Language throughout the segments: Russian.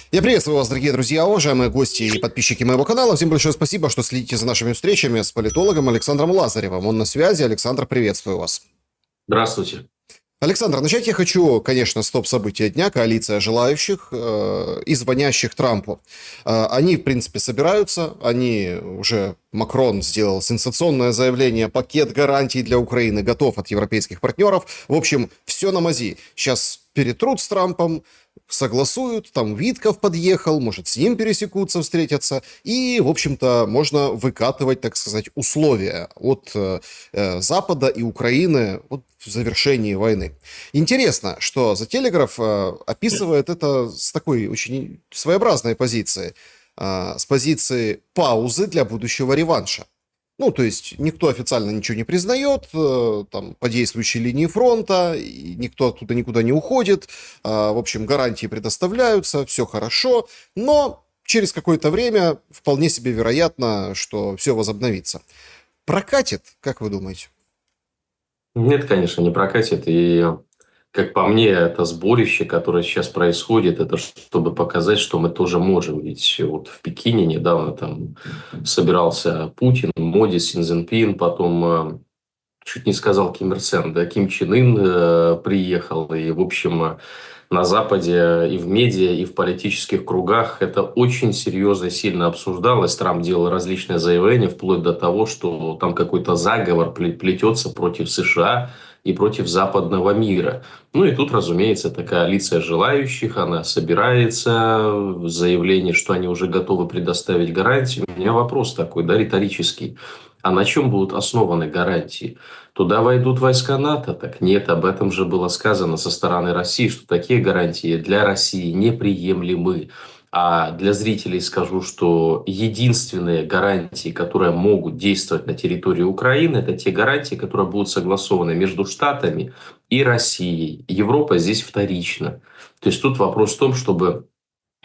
Я приветствую вас, дорогие друзья, уважаемые гости и подписчики моего канала. Всем большое спасибо, что следите за нашими встречами с политологом Александром Лазаревым. Он на связи. Александр, приветствую вас. Здравствуйте. Александр, начать я хочу, конечно, с топ-события дня, коалиция желающих и звонящих Трампу. Они, в принципе, собираются, Макрон сделал сенсационное заявление, пакет гарантий для Украины готов от европейских партнеров. В общем, все на мази. Сейчас перетрут с Трампом, согласуют, там Витков подъехал, может, с ним пересекутся, встретятся, и, в общем-то, можно выкатывать, так сказать, условия от Запада и Украины вот, в завершении войны. Интересно, что The Telegraph описывает это с такой очень своеобразной позиции, с позиции паузы для будущего реванша. Ну, то есть никто официально ничего не признает, там, по действующей линии фронта, и никто оттуда никуда не уходит, в общем, гарантии предоставляются, все хорошо, но через какое-то время вполне себе вероятно, что все возобновится. Прокатит, как вы думаете? Нет, конечно, не прокатит. И, как по мне, это сборище, которое сейчас происходит, это чтобы показать, что мы тоже можем. Ведь вот в Пекине недавно там собирался Путин, Моди, Си Цзиньпин, потом чуть не сказал Ким Ир Сен, да, Ким Чен Ын приехал. И, в общем, на Западе и в медиа, и в политических кругах это очень серьезно и сильно обсуждалось. Трамп делал различные заявления, вплоть до того, что там какой-то заговор плетется против США и против западного мира. Ну и тут, разумеется, эта коалиция желающих, она собирается, заявление, что они уже готовы предоставить гарантии. У меня вопрос такой, да, риторический. А на чем будут основаны гарантии? Туда войдут войска НАТО? Так нет, об этом же было сказано со стороны России, что такие гарантии для России неприемлемы. А для зрителей скажу, что единственные гарантии, которые могут действовать на территории Украины, это те гарантии, которые будут согласованы между Штатами и Россией. Европа здесь вторична. То есть тут вопрос в том, чтобы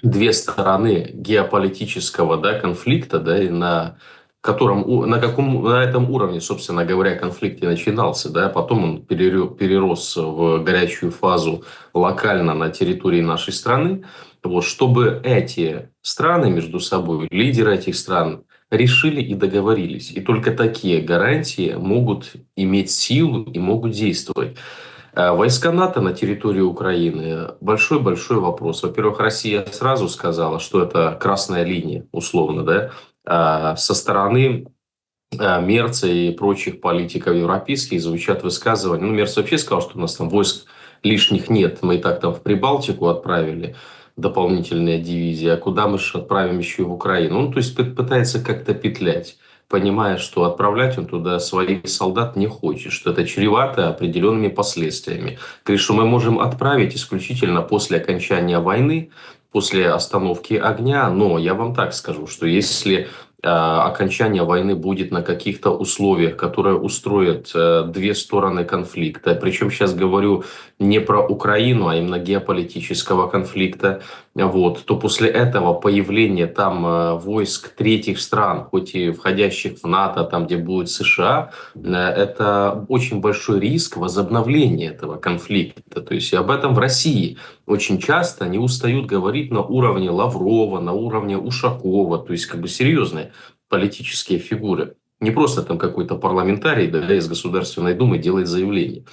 две стороны геополитического, да, конфликта, да, и на этом уровне, собственно говоря, конфликт и начинался, да, потом он перерос в горячую фазу локально на территории нашей страны, вот, чтобы эти страны между собой, лидеры этих стран, решили и договорились. И только такие гарантии могут иметь силу и могут действовать. Войска НАТО на территории Украины – большой-большой вопрос. Во-первых, Россия сразу сказала, что это красная линия, условно, да. Со стороны Мерца и прочих политиков европейских звучат высказывания. Ну, Мерц вообще сказал, что у нас там войск лишних нет. Мы и так там в Прибалтику отправили дополнительные дивизии. А куда мы же отправим еще и в Украину? Ну, то есть пытается как-то петлять, понимая, что отправлять он туда своих солдат не хочет, что это чревато определенными последствиями. Говорит, что мы можем отправить исключительно после окончания войны, после остановки огня, но я вам так скажу, что если окончание войны будет на каких-то условиях, которые устроят две стороны конфликта. Причем сейчас говорю не про Украину, а именно геополитического конфликта. Вот, то после этого появление там войск третьих стран, хоть и входящих в НАТО, там где будет США, это очень большой риск возобновления этого конфликта. То есть об этом в России очень часто не устают говорить на уровне Лаврова, на уровне Ушакова, то есть как бы серьезные политические фигуры. Не просто там какой-то парламентарий, да, из Государственной Думы делает заявление.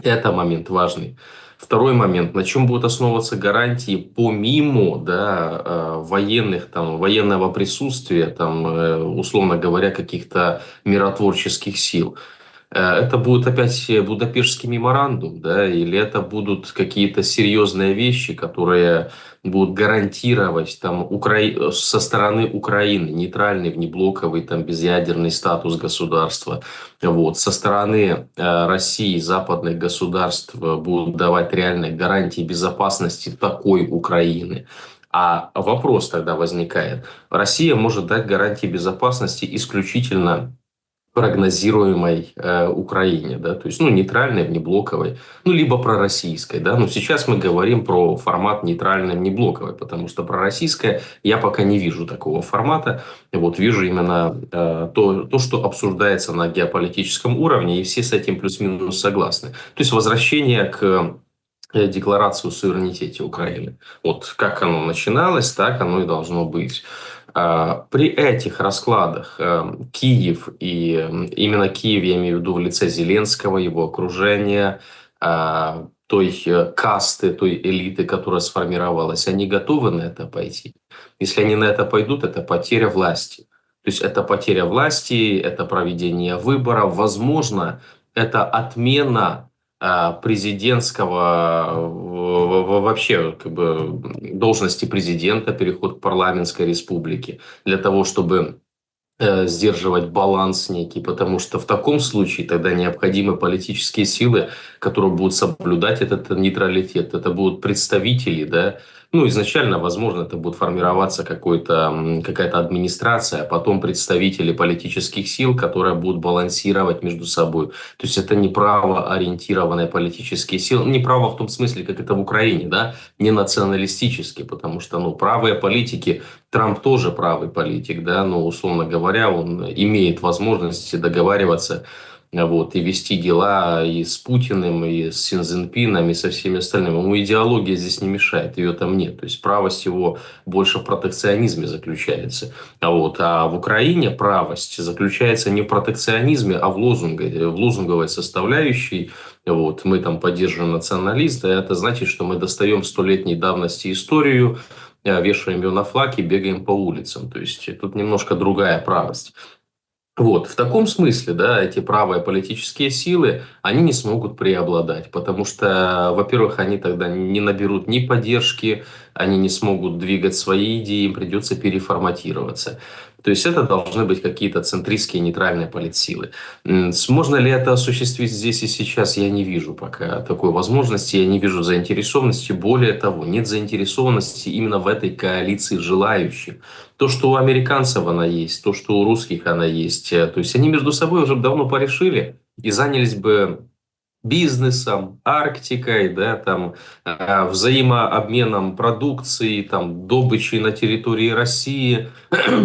Это момент важный. Второй момент, на чем будут основываться гарантии помимо, да, военных, там, военного присутствия, там, условно говоря, каких-то миротворческих сил. Это будет опять Будапештский меморандум, да, или это будут какие-то серьезные вещи, которые будут гарантировать там, со стороны Украины нейтральный, внеблоковый, там, безъядерный статус государства. Вот. Со стороны России, западных государств будут давать реальные гарантии безопасности такой Украины. А вопрос тогда возникает. Россия может дать гарантии безопасности исключительно прогнозируемой Украине, да, то есть, ну, нейтральной, внеблоковой, ну, либо пророссийской, да, но сейчас мы говорим про формат нейтральной, внеблоковой, потому что пророссийская я пока не вижу такого формата, вот, вижу именно то, что обсуждается на геополитическом уровне, и все с этим плюс-минус согласны, то есть возвращение к декларацию о суверенитете Украины. Вот как оно начиналось, так оно и должно быть. При этих раскладах Киев и именно Киев, я имею в виду в лице Зеленского, его окружения, той касты, той элиты, которая сформировалась, они готовы на это пойти? Если они на это пойдут, это потеря власти. То есть это потеря власти, это проведение выборов, возможно, это отмена президентского вообще как бы должности президента, переход к парламентской республике для того, чтобы сдерживать баланс некий, потому что в таком случае тогда необходимы политические силы, которые будут соблюдать этот нейтралитет. Это будут представители, да, ну, изначально, возможно, это будет формироваться какая-то администрация, а потом представители политических сил, которые будут балансировать между собой. То есть это не правоориентированные политические силы, не право в том смысле, как это в Украине, да, не националистические, потому что, ну, правые политики, Трамп тоже правый политик, да, но, условно говоря, он имеет возможности договариваться вот, и вести дела и с Путиным, и с Си Цзиньпином, и со всеми остальными. Ему идеология здесь не мешает, ее там нет. То есть правость его больше в протекционизме заключается. А в Украине правость заключается не в протекционизме, а в лозунговой составляющей. Вот, мы там поддерживаем националиста, это значит, что мы достаем столетней давности историю, вешаем ее на флаг и бегаем по улицам. То есть тут немножко другая правость. Вот, в таком смысле, да, эти правые политические силы, они не смогут преобладать, потому что, во-первых, они тогда не наберут ни поддержки, они не смогут двигать свои идеи, им придется переформатироваться. То есть это должны быть какие-то центристские нейтральные политсилы. Можно ли это осуществить здесь и сейчас, я не вижу пока такой возможности, я не вижу заинтересованности. Более того, нет заинтересованности именно в этой коалиции желающих. То, что у американцев она есть, то, что у русских она есть. То есть они между собой уже давно порешили и занялись бы бизнесом, Арктикой, да, там, взаимообменом продукции, там, добычей на территории России,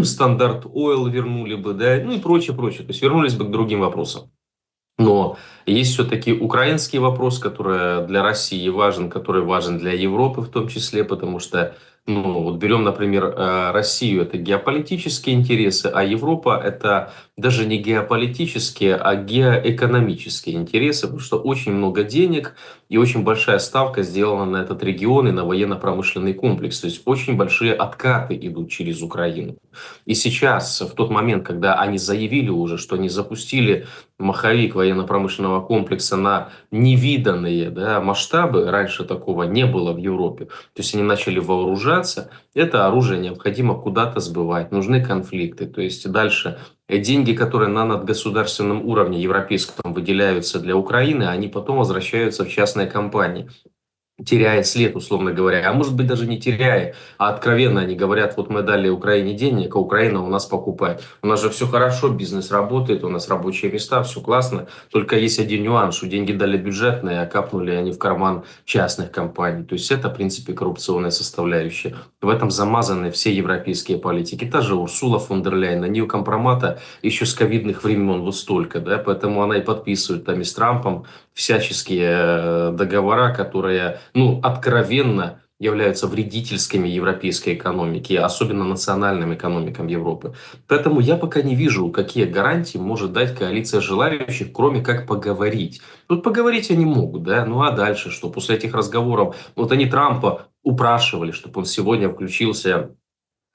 стандарт ойл вернули бы, да, ну и прочее, прочее. То есть вернулись бы к другим вопросам. Но есть все-таки украинский вопрос, который для России важен, который важен для Европы в том числе, потому что, ну, вот берем, например, Россию, это геополитические интересы, а Европа это даже не геополитические, а геоэкономические интересы, потому что очень много денег и очень большая ставка сделана на этот регион и на военно-промышленный комплекс. То есть очень большие откаты идут через Украину. И сейчас, в тот момент, когда они заявили уже, что они запустили маховик военно-промышленного комплекса на невиданные, да, масштабы, раньше такого не было в Европе, то есть они начали вооружаться, это оружие необходимо куда-то сбывать, нужны конфликты, то есть дальше деньги, которые на надгосударственном уровне европейском выделяются для Украины, они потом возвращаются в частные компании, теряя след, условно говоря, а может быть даже не теряя, а откровенно они говорят, вот мы дали Украине денег, а Украина у нас покупает. У нас же все хорошо, бизнес работает, у нас рабочие места, все классно, только есть один нюанс, что деньги дали бюджетные, а капнули они в карман частных компаний. То есть это, в принципе, коррупционная составляющая. В этом замазаны все европейские политики. Та же Урсула фон дер Ляйен, на нее компромата еще с ковидных времен вот столько, да, поэтому она и подписывает там и с Трампом всяческие договора, которые, ну, откровенно являются вредительскими европейской экономике, особенно национальным экономикам Европы. Поэтому я пока не вижу, какие гарантии может дать коалиция желающих, кроме как поговорить. Тут поговорить они могут, да, ну а дальше что? После этих разговоров, вот они Трампа упрашивали, чтобы он сегодня включился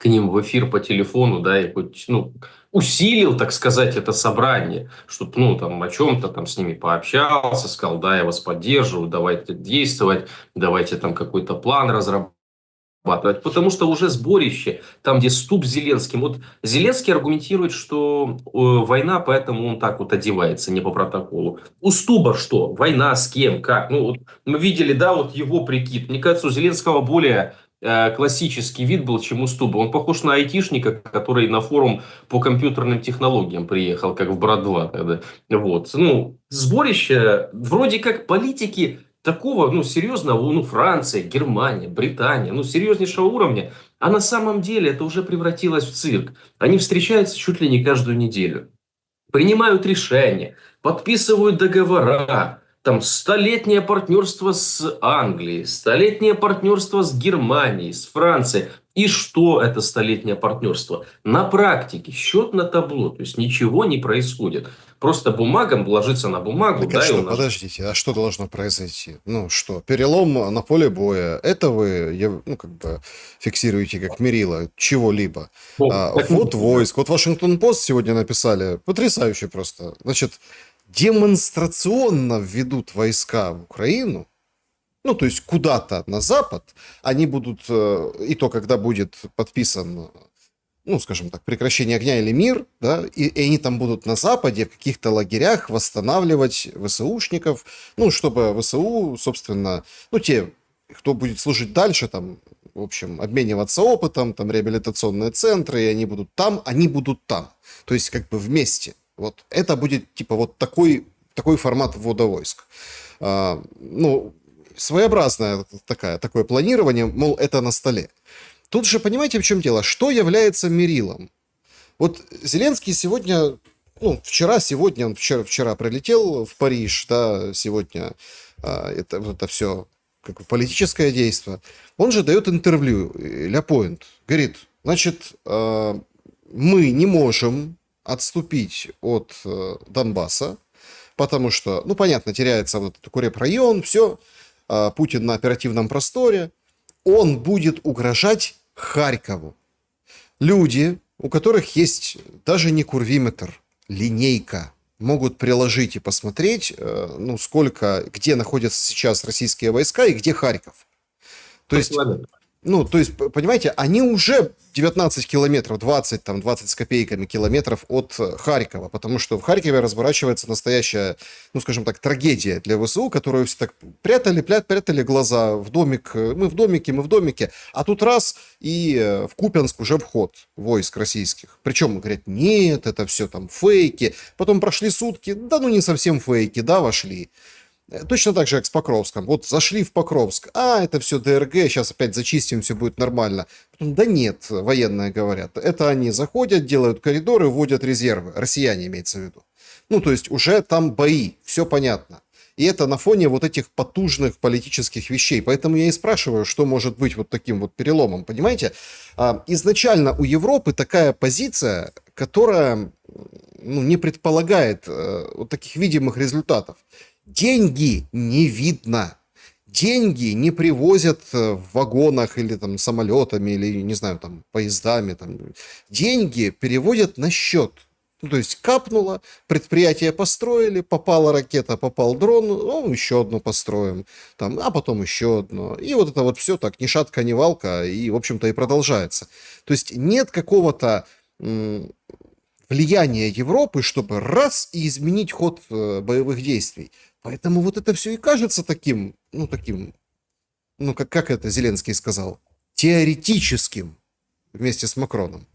к ним в эфир по телефону, да, и хоть, ну, усилил, так сказать, это собрание, чтобы, ну, там, о чем-то там с ними пообщался, сказал, да, я вас поддерживаю, давайте действовать, давайте там какой-то план разрабатывать. Потому что уже сборище, там, где ступ с Зеленским. Вот Зеленский аргументирует, что война, поэтому он так вот одевается, не по протоколу. У Стуба что? Война с кем? Как? Ну, вот мы видели, да, вот его прикид. Мне кажется, у Зеленского более классический вид был, чем у Стуба. Он похож на айтишника, который на форум по компьютерным технологиям приехал, как в Брат-2 тогда. Вот. Ну, сборище, вроде как политики такого, ну, серьезного, ну, Франция, Германия, Британия, ну, серьезнейшего уровня, а на самом деле это уже превратилось в цирк. Они встречаются чуть ли не каждую неделю, принимают решения, подписывают договора, там столетнее партнерство с Англией, столетнее партнерство с Германией, с Францией. И что это столетнее партнерство? На практике, счет на табло, то есть ничего не происходит. Просто бумага ложится на бумагу, Так а да, и что, умножается. подождите, а что должно произойти? Ну что, перелом на поле боя, это вы, ну, как бы фиксируете как мерило чего-либо. Ну, так Вот нет, да. войск, вот Вашингтон-Пост сегодня написали, потрясающе просто. Значит, демонстрационно введут войска в Украину, ну, то есть куда-то на запад, они будут, и то, когда будет подписан, ну, скажем так, прекращение огня или мир, да, и они там будут на Западе в каких-то лагерях восстанавливать ВСУшников, ну, чтобы ВСУ, собственно, ну, те, кто будет служить дальше, там, в общем, обмениваться опытом, там, реабилитационные центры, и они будут там, то есть как бы вместе. Вот это будет, типа, вот такой формат ввода войск. Ну, своеобразное такое планирование, мол, это на столе. Тут же понимаете, в чем дело? Что является мерилом? Вот Зеленский сегодня, ну, сегодня, он вчера прилетел в Париж, да, сегодня это все как бы политическое действие. Он же дает интервью, Ля Пойнт, говорит, значит, мы не можем отступить от Донбасса, потому что, ну, понятно, теряется вот этот Курепрайон, все, Путин на оперативном просторе, он будет угрожать Харькову. Люди, у которых есть даже не курвиметр, линейка, могут приложить и посмотреть, ну, сколько, где находятся сейчас российские войска и где Харьков. То По есть километру. ну, то есть, понимаете, они уже 19 километров, 20, там, 20 с копейками километров от Харькова, потому что в Харькове разворачивается настоящая, ну, скажем так, трагедия для ВСУ, которую все так прятали глаза в домик, мы в домике, а тут раз, и в Купянск уже вход войск российских. Причем говорят, нет, это все там фейки, потом прошли сутки, да ну не совсем фейки, да, вошли. Точно так же, как с Покровском. Вот зашли в Покровск. Это все ДРГ, сейчас опять зачистим, все будет нормально. Потом, да нет, военные говорят. Это они заходят, делают коридоры, вводят резервы. Россияне имеется в виду. Ну, то есть уже там бои, все понятно. И это на фоне вот этих потужных политических вещей. Поэтому я и спрашиваю, что может быть вот таким вот переломом. Понимаете, изначально у Европы такая позиция, которая ну, не предполагает вот таких видимых результатов. Деньги не видно. Деньги не привозят в вагонах или там самолетами, или, не знаю, там поездами. Там. Деньги переводят на счет. Ну, то есть капнуло, предприятие построили, попала ракета, попал дрон, ну, еще одно построим, там, а потом еще одно. И вот это вот все так, ни шатка, ни валка, и, в общем-то, и продолжается. То есть нет какого-то влияния Европы, чтобы раз и изменить ход боевых действий. Поэтому вот это все и кажется таким, ну, как это Зеленский сказал, теоретическим вместе с Макроном.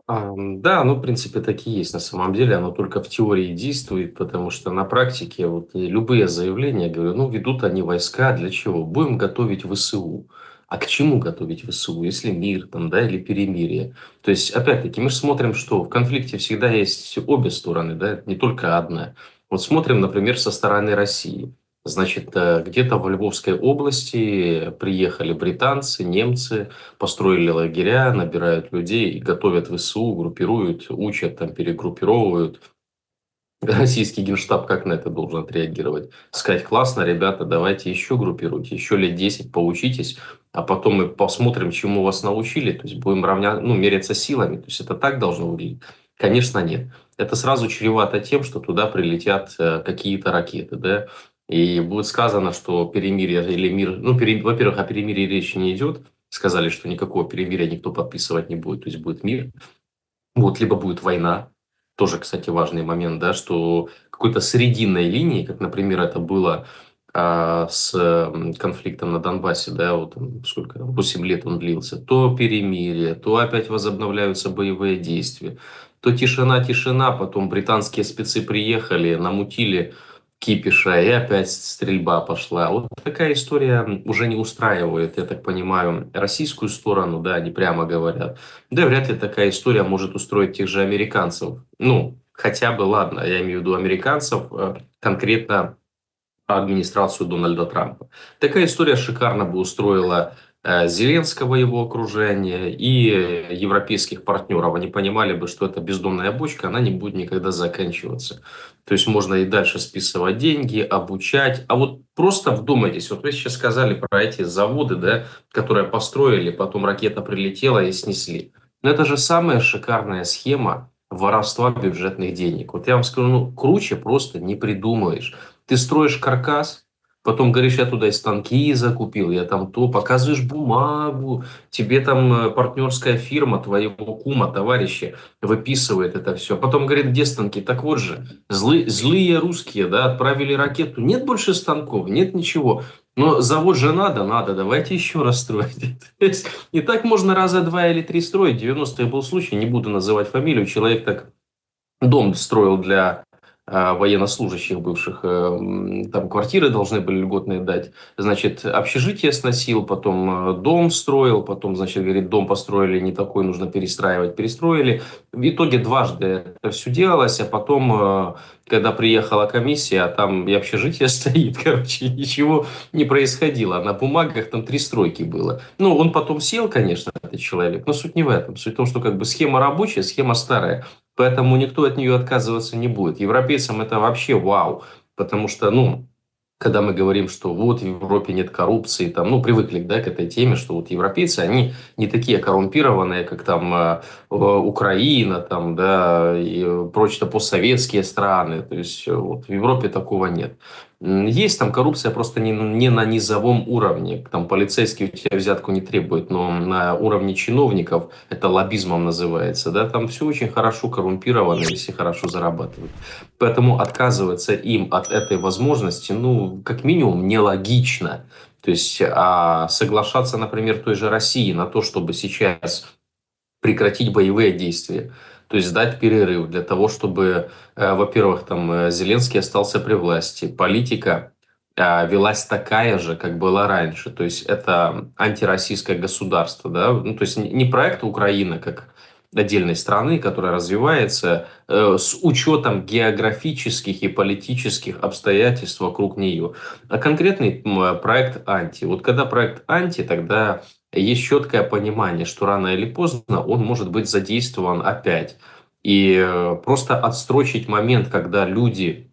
Да, ну, в принципе, так и есть на самом деле. Оно только в теории действует, потому что на практике вот любые заявления, говорю, ну, ведут они войска для чего? Будем готовить ВСУ. А к чему готовить ВСУ, если мир там, да, или перемирие? То есть, опять-таки, мы же смотрим, что в конфликте всегда есть обе стороны, да, не только одна. Вот смотрим, например, со стороны России. Значит, где-то в Львовской области приехали британцы, немцы, построили лагеря, набирают людей и готовят ВСУ, группируют, учат, там, перегруппировывают. Российский генштаб как на это должен отреагировать? Сказать, классно, ребята, давайте еще группируйте, еще лет 10 поучитесь, а потом мы посмотрим, чему вас научили, то есть будем ну, меряться силами. То есть это так должно выглядеть? Конечно, нет. Это сразу чревато тем, что туда прилетят какие-то ракеты, да, и будет сказано, что перемирие или мир, ну, во-первых, о перемирии речи не идет, сказали, что никакого перемирия никто подписывать не будет, то есть будет мир, вот, либо будет война. Тоже, кстати, важный момент, да, что какой-то срединной линии, как, например, это было с конфликтом на Донбассе, да, вот сколько, 8 лет он длился, то перемирие, то опять возобновляются боевые действия, то тишина, потом британские спецы приехали, намутили кипиша, и опять стрельба пошла. Вот такая история уже не устраивает, я так понимаю, российскую сторону, да, они прямо говорят. Да, вряд ли такая история может устроить тех же американцев. Ну, хотя бы, ладно, я имею в виду американцев, конкретно администрацию Дональда Трампа. Такая история шикарно бы устроила Зеленского, его окружение и европейских партнеров. Они понимали бы, что эта бездонная бочка, она не будет никогда заканчиваться. То есть можно и дальше списывать деньги, обучать. А вот просто вдумайтесь, вот вы сейчас сказали про эти заводы, да, которые построили, потом ракета прилетела и снесли. Но это же самая шикарная схема воровства бюджетных денег. Вот я вам скажу, ну, круче просто не придумаешь. Ты строишь каркас, потом говоришь, я туда и станки закупил, я там то, показываешь бумагу, тебе там партнерская фирма твоего кума, товарища выписывает это все. Потом говорит, где станки? Так вот же, злые русские, да, отправили ракету, нет больше станков, нет ничего. Но завод же надо, давайте еще раз строить. То есть, и так можно раза два или три строить. В 90-х был случай, не буду называть фамилию, человек так дом строил для военнослужащих бывших, там квартиры должны были льготные дать, значит, общежитие сносил, потом дом строил, потом, значит, говорит, дом построили не такой, нужно перестраивать, перестроили. В итоге дважды это все делалось, а потом, когда приехала комиссия, а там и общежитие стоит, короче, ничего не происходило. На бумагах там 3 стройки было. Ну, он потом сел, конечно, этот человек, но суть не в этом. Суть в том, что как бы схема рабочая, схема старая. Поэтому никто от нее отказываться не будет. Европейцам это вообще вау. Потому что, ну, когда мы говорим, что вот в Европе нет коррупции, там, ну, привыкли, да, к этой теме, что вот европейцы, они не такие коррумпированные, как там Украина, там, да, и прочие постсоветские страны. То есть вот в Европе такого нет. Есть там коррупция просто не на низовом уровне. Там полицейский у тебя взятку не требует, но на уровне чиновников, это лоббизмом называется, да, там все очень хорошо коррумпировано и все хорошо зарабатывают. Поэтому отказываться им от этой возможности, ну, как минимум, нелогично. То есть, а соглашаться, например, той же России на то, чтобы сейчас прекратить боевые действия, то есть дать перерыв для того, чтобы, во-первых, там Зеленский остался при власти, политика велась такая же, как была раньше, то есть это антироссийское государство, да, ну, то есть не проект Украины как отдельной страны, которая развивается с учетом географических и политических обстоятельств вокруг нее, а конкретный проект анти. Вот когда проект анти, тогда есть четкое понимание, что рано или поздно он может быть задействован опять. И просто отстрочить момент, когда люди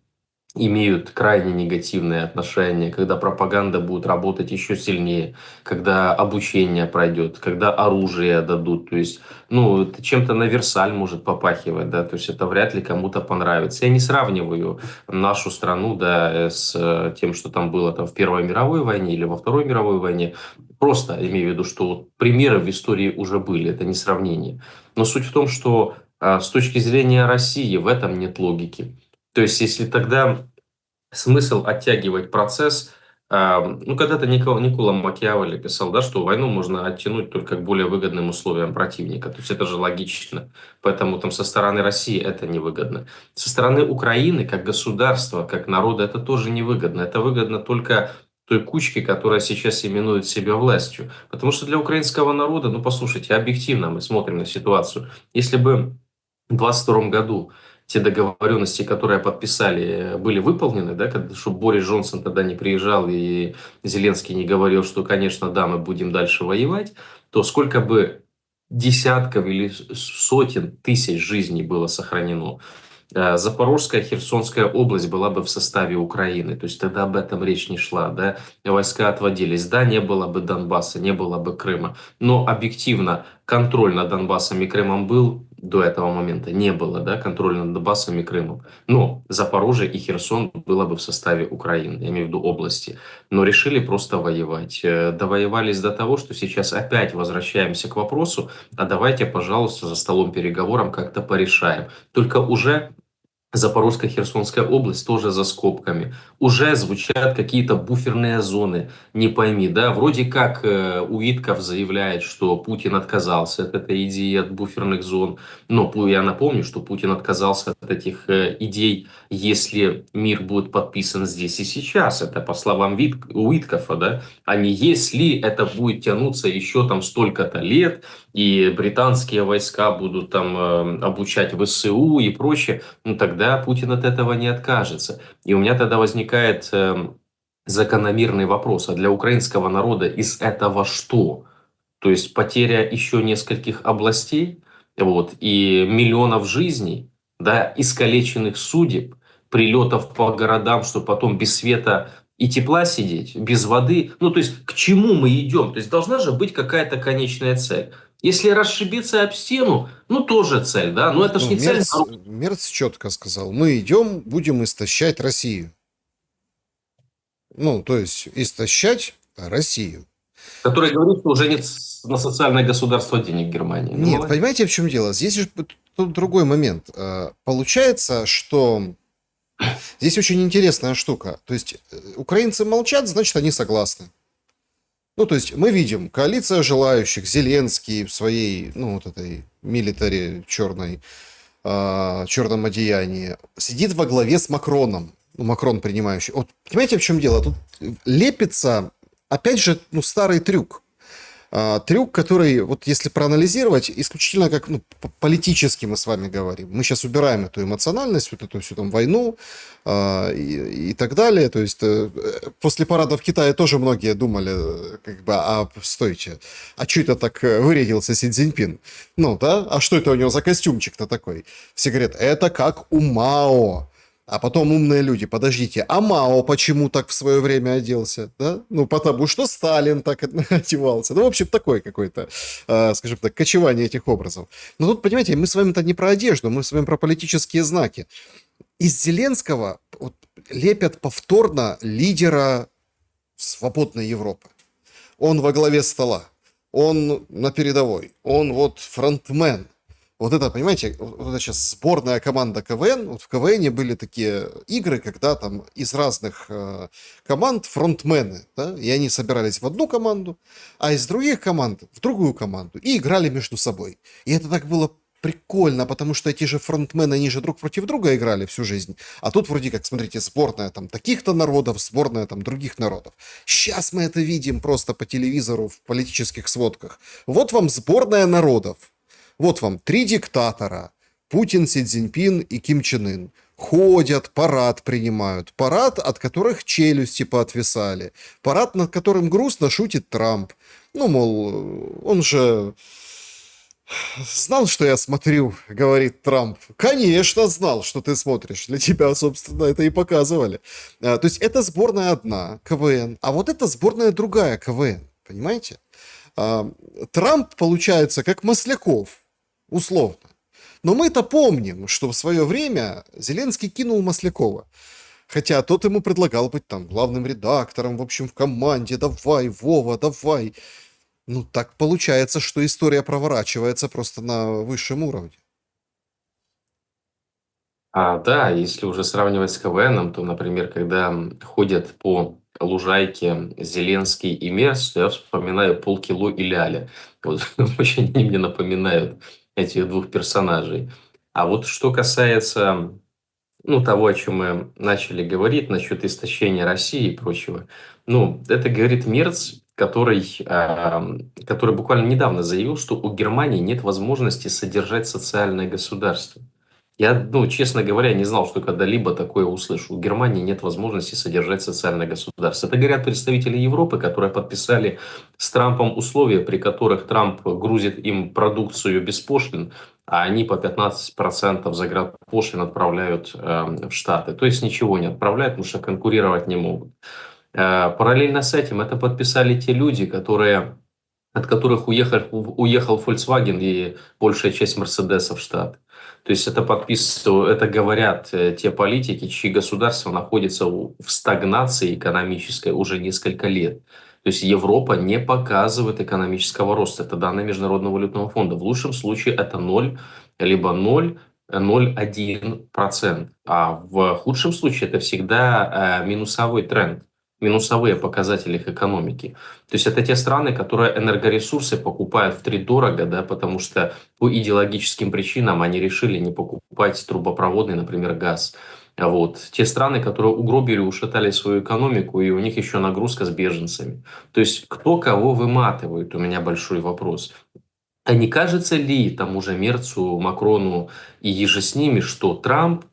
имеют крайне негативные отношения, когда пропаганда будет работать еще сильнее, когда обучение пройдет, когда оружие дадут. То есть, ну, это чем-то на Версаль может попахивать, да, то есть это вряд ли кому-то понравится. Я не сравниваю нашу страну, да, с тем, что там было там в Первой мировой войне или во Второй мировой войне. Просто имею в виду, что вот примеры в истории уже были, это не сравнение. Но суть в том, что с точки зрения России в этом нет логики. То есть, если тогда смысл оттягивать процесс, ну, когда-то Никола Макиавелли писал, да, что войну можно оттянуть только к более выгодным условиям противника. То есть это же логично. Поэтому там со стороны России это невыгодно. Со стороны Украины, как государства, как народа, это тоже невыгодно. Это выгодно только той кучке, которая сейчас именует себя властью. Потому что для украинского народа, ну, послушайте, объективно мы смотрим на ситуацию. Если бы в 2022 году те договоренности, которые подписали, были выполнены, да, чтобы Борис Джонсон тогда не приезжал и Зеленский не говорил, что, конечно, да, мы будем дальше воевать, то сколько бы десятков или сотен тысяч жизней было сохранено. Запорожская, Херсонская область была бы в составе Украины. То есть тогда об этом речь не шла. Да? Войска отводились. Да, не было бы Донбасса, не было бы Крыма. Но объективно контроль над Донбассом и Крымом был до этого момента. Не было, да, контроля над Донбассом и Крымом. Но Запорожье и Херсон было бы в составе Украины, я имею в виду области. Но решили просто воевать. Довоевались до того, что сейчас опять возвращаемся к вопросу, а давайте, пожалуйста, за столом переговором как-то порешаем. Только уже Запорожская, Херсонская область тоже за скобками. Уже звучат какие-то буферные зоны, не пойми, да, вроде как Уитков заявляет, что Путин отказался от этой идеи, от буферных зон, но я напомню, что Путин отказался от этих идей, если мир будет подписан здесь и сейчас, это по словам Уиткофа, да, а не если это будет тянуться еще там столько-то лет, и британские войска будут там обучать ВСУ и прочее, ну тогда Путин от этого не откажется. И у меня тогда возникает закономерный вопрос, а для украинского народа из этого что? То есть потеря еще нескольких областей, вот, и миллионов жизней, да, искалеченных судеб, прилетов по городам, чтобы потом без света и тепла сидеть, без воды. Ну, то есть к чему мы идем? То есть должна же быть какая-то конечная цель. Если расшибиться об стену, ну, тоже цель, да, но это ж Ну, не цель. Мерц четко сказал, мы идем, будем истощать Россию. Ну, то есть истощать Россию. Который говорит, что уже нет на социальное государство денег Германии. Ну, Нет, молодец. понимаете, в чем дело? Здесь же тут другой момент. Получается, что здесь очень интересная штука. То есть украинцы молчат, значит, они согласны. Ну, то есть мы видим, коалиция желающих, Зеленский в своей, ну, вот этой милитари черном одеянии, сидит во главе с Макроном. Ну, Макрон принимающий. Вот, понимаете, в чем дело? Тут лепится, опять же, ну, старый трюк. Трюк, который, вот если проанализировать, исключительно как политически мы с вами говорим. Мы сейчас убираем эту эмоциональность, вот эту всю там войну и так далее. То есть после парада в Китае тоже многие думали, как бы, а стойте, а что это так вырядился Си Цзиньпин? Ну, да, а что это у него за костюмчик-то такой? Все говорят, это как у Мао. А потом умные люди, подождите, а Мао почему так в свое время оделся? Да? Ну, потому что Сталин так одевался. Ну, в общем, такой какой-то, скажем так, кочевание этих образов. Но тут, понимаете, мы с вами-то не про одежду, мы с вами про политические знаки. Из Зеленского вот, лепят повторно лидера свободной Европы. Он во главе стола, он на передовой, он вот фронтмен. Вот это, понимаете, вот это сейчас сборная команда КВН. Вот в КВН были такие игры, когда там из разных команд фронтмены, да, и они собирались в одну команду, а из других команд в другую команду и играли между собой. И это так было прикольно, потому что эти же фронтмены, они же друг против друга играли всю жизнь. А тут вроде как, смотрите, сборная там таких-то народов, сборная там других народов. Сейчас мы это видим просто по телевизору в политических сводках. Вот вам сборная народов. Вот вам 3 диктатора. Путин, Си Цзиньпин и Ким Чен Ын. Ходят, парад принимают. Парад, от которых челюсти поотвисали. Парад, над которым грустно шутит Трамп. Ну, мол, он же знал, что я смотрю, говорит Трамп. Конечно, знал, что ты смотришь. Для тебя, собственно, это и показывали. То есть это сборная одна, КВН. А вот это сборная другая, КВН. Понимаете? Трамп, получается, как Масляков. Условно. Но мы-то помним, что в свое время Зеленский кинул Маслякова. Хотя тот ему предлагал быть там главным редактором, в общем, в команде. Давай, Вова, давай. Ну, так получается, что история проворачивается просто на высшем уровне. Да, если уже сравнивать с КВНом, то, например, когда ходят по лужайке Зеленский и Мерц, то я вспоминаю полкило и Ляля. Вот, очень они мне напоминают этих двух персонажей. А вот что касается, ну, того, о чем мы начали говорить, насчет истощения России и прочего, ну, это говорит Мерц, который буквально недавно заявил, что у Германии нет возможности содержать социальное государство. Я, ну, честно говоря, не знал, что когда-либо такое услышу. У Германии нет возможности содержать социальное государство. Это говорят представители Европы, которые подписали с Трампом условия, при которых Трамп грузит им продукцию без пошлин, а они по 15% заградпошлин отправляют в Штаты. То есть ничего не отправляют, потому что конкурировать не могут. Параллельно с этим это подписали те люди, от которых уехал Volkswagen и большая часть Мерседесов в Штаты. То есть это говорят те политики, чьи государства находятся в стагнации экономической уже несколько лет. То есть Европа не показывает экономического роста. Это данные Международного валютного фонда. В лучшем случае это ноль, либо ноль, 0,1%. А в худшем случае это всегда минусовой тренд, минусовые показатели их экономики. То есть это те страны, которые энергоресурсы покупают втридорого, да, потому что по идеологическим причинам они решили не покупать трубопроводный, например, газ. Вот. Те страны, которые угробили, ушатали свою экономику, и у них еще нагрузка с беженцами. То есть кто кого выматывает, у меня большой вопрос. А не кажется ли тому же Мерцу, Макрону и еже с ними, что Трамп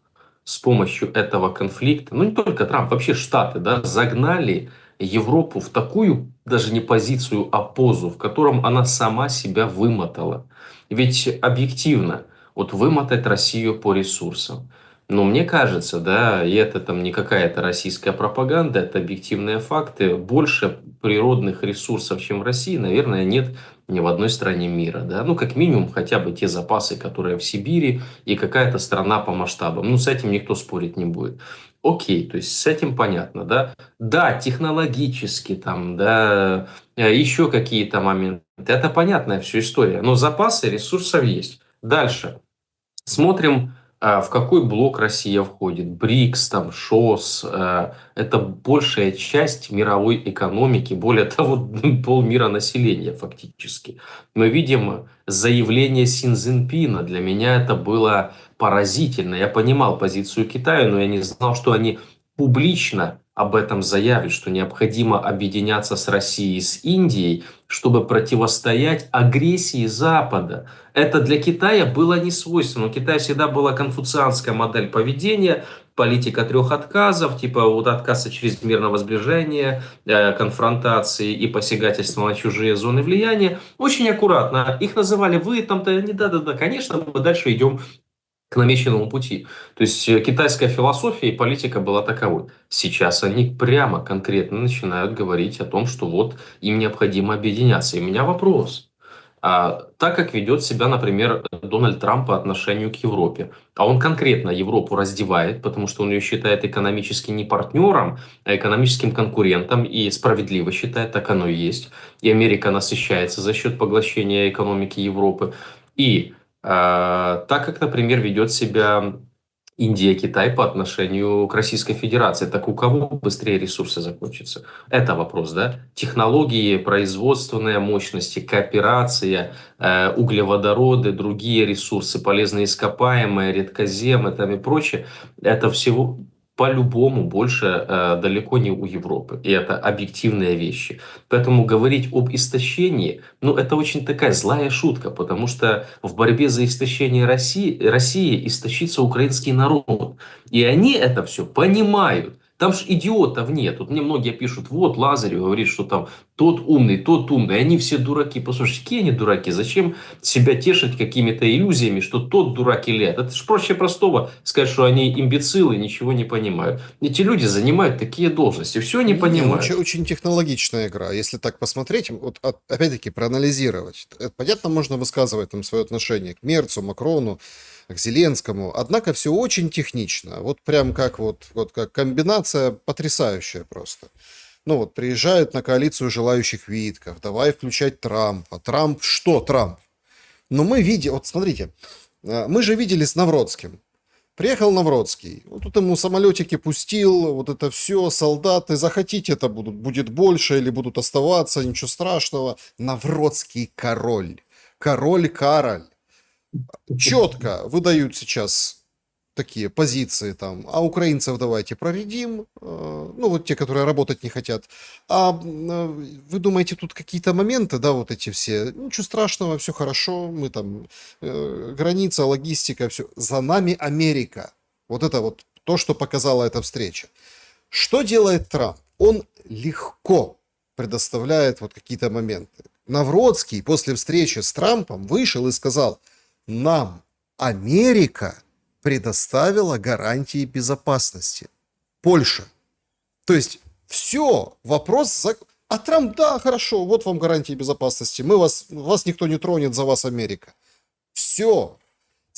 с помощью этого конфликта, ну не только Трамп, вообще Штаты, да, загнали Европу в такую даже не позицию, а позу, в котором она сама себя вымотала. Ведь объективно, вот вымотать Россию по ресурсам. Но мне кажется, да, и это там не какая-то российская пропаганда, это объективные факты, больше природных ресурсов, чем в России, наверное, нет ни в одной стране мира, да, ну, как минимум, хотя бы те запасы, которые в Сибири и какая-то страна по масштабам, ну, с этим никто спорить не будет. Окей, то есть с этим понятно, да. Да, технологически там, да, еще какие-то моменты, это понятная все история, но запасы ресурсов есть. Дальше. Смотрим, в какой блок Россия входит. БРИКС, там, ШОС. Это большая часть мировой экономики, более того, полмира населения фактически. Мы видим заявление Си Цзиньпина. Для меня это было поразительно. Я понимал позицию Китая, но я не знал, что они публично об этом заявят, что необходимо объединяться с Россией и с Индией, чтобы противостоять агрессии Запада. Это для Китая было не свойственно. У Китая всегда была конфуцианская модель поведения, политика трех отказов, типа вот отказа чрезмерного сближения, конфронтации и посягательства на чужие зоны влияния. Очень аккуратно. Их называли вы там-то, не да-да-да, конечно, мы дальше идем к намеченному пути. То есть китайская философия и политика была таковой. Сейчас они прямо, конкретно начинают говорить о том, что вот им необходимо объединяться. И у меня вопрос. Так как ведет себя, например, Дональд Трамп по отношению к Европе, а он конкретно Европу раздевает, потому что он ее считает экономически не партнером, а экономическим конкурентом, и справедливо считает, так оно и есть. И Америка насыщается за счет поглощения экономики Европы. И так как, например, ведет себя Индия, Китай по отношению к Российской Федерации. Так у кого быстрее ресурсы закончатся? Это вопрос, да? Технологии, производственные мощности, кооперация, углеводороды, другие ресурсы, полезные ископаемые, редкоземы там и прочее. Это всего по-любому больше далеко не у Европы. И это объективные вещи. Поэтому говорить об истощении, ну, это очень такая злая шутка, потому что в борьбе за истощение России истощится украинский народ. И они это все понимают. Там же идиотов нет. Вот мне многие пишут, вот Лазарев говорит, что там тот умный, тот умный. Они все дураки. Послушайте, какие они дураки? Зачем себя тешить какими-то иллюзиями, что тот дурак или это? Это же проще простого сказать, что они имбецилы, ничего не понимают. Эти люди занимают такие должности, все не Не, очень, понимают. очень технологичная игра. Если так посмотреть, вот опять-таки проанализировать. Понятно, можно высказывать там свое отношение к Мерцу, Макрону, к Зеленскому. Однако все очень технично. Вот прям как вот как комбинация потрясающая просто. Ну вот приезжают на коалицию желающих Витков. Давай включать Трампа. Трамп что Трамп? Но мы видим, вот смотрите, мы же видели с Навродским. Приехал Навродский, вот тут ему самолетики пустил, вот это все, солдаты, захотите, это будет больше или будут оставаться, ничего страшного. Навродский король, король Кароль. Четко выдают сейчас такие позиции там, а украинцев давайте проредим, ну вот те, которые работать не хотят. Вы думаете, тут какие-то моменты, да, вот эти все, ничего страшного, все хорошо, мы там, граница, логистика, все. За нами Америка. Вот это вот то, что показала эта встреча. Что делает Трамп? Он легко предоставляет вот какие-то моменты. Навродский после встречи с Трампом вышел и сказал, нам Америка предоставила гарантии безопасности. Польша. То есть все, вопрос... А Трамп, да, хорошо, вот вам гарантии безопасности. Вас никто не тронет, за вас Америка. Все.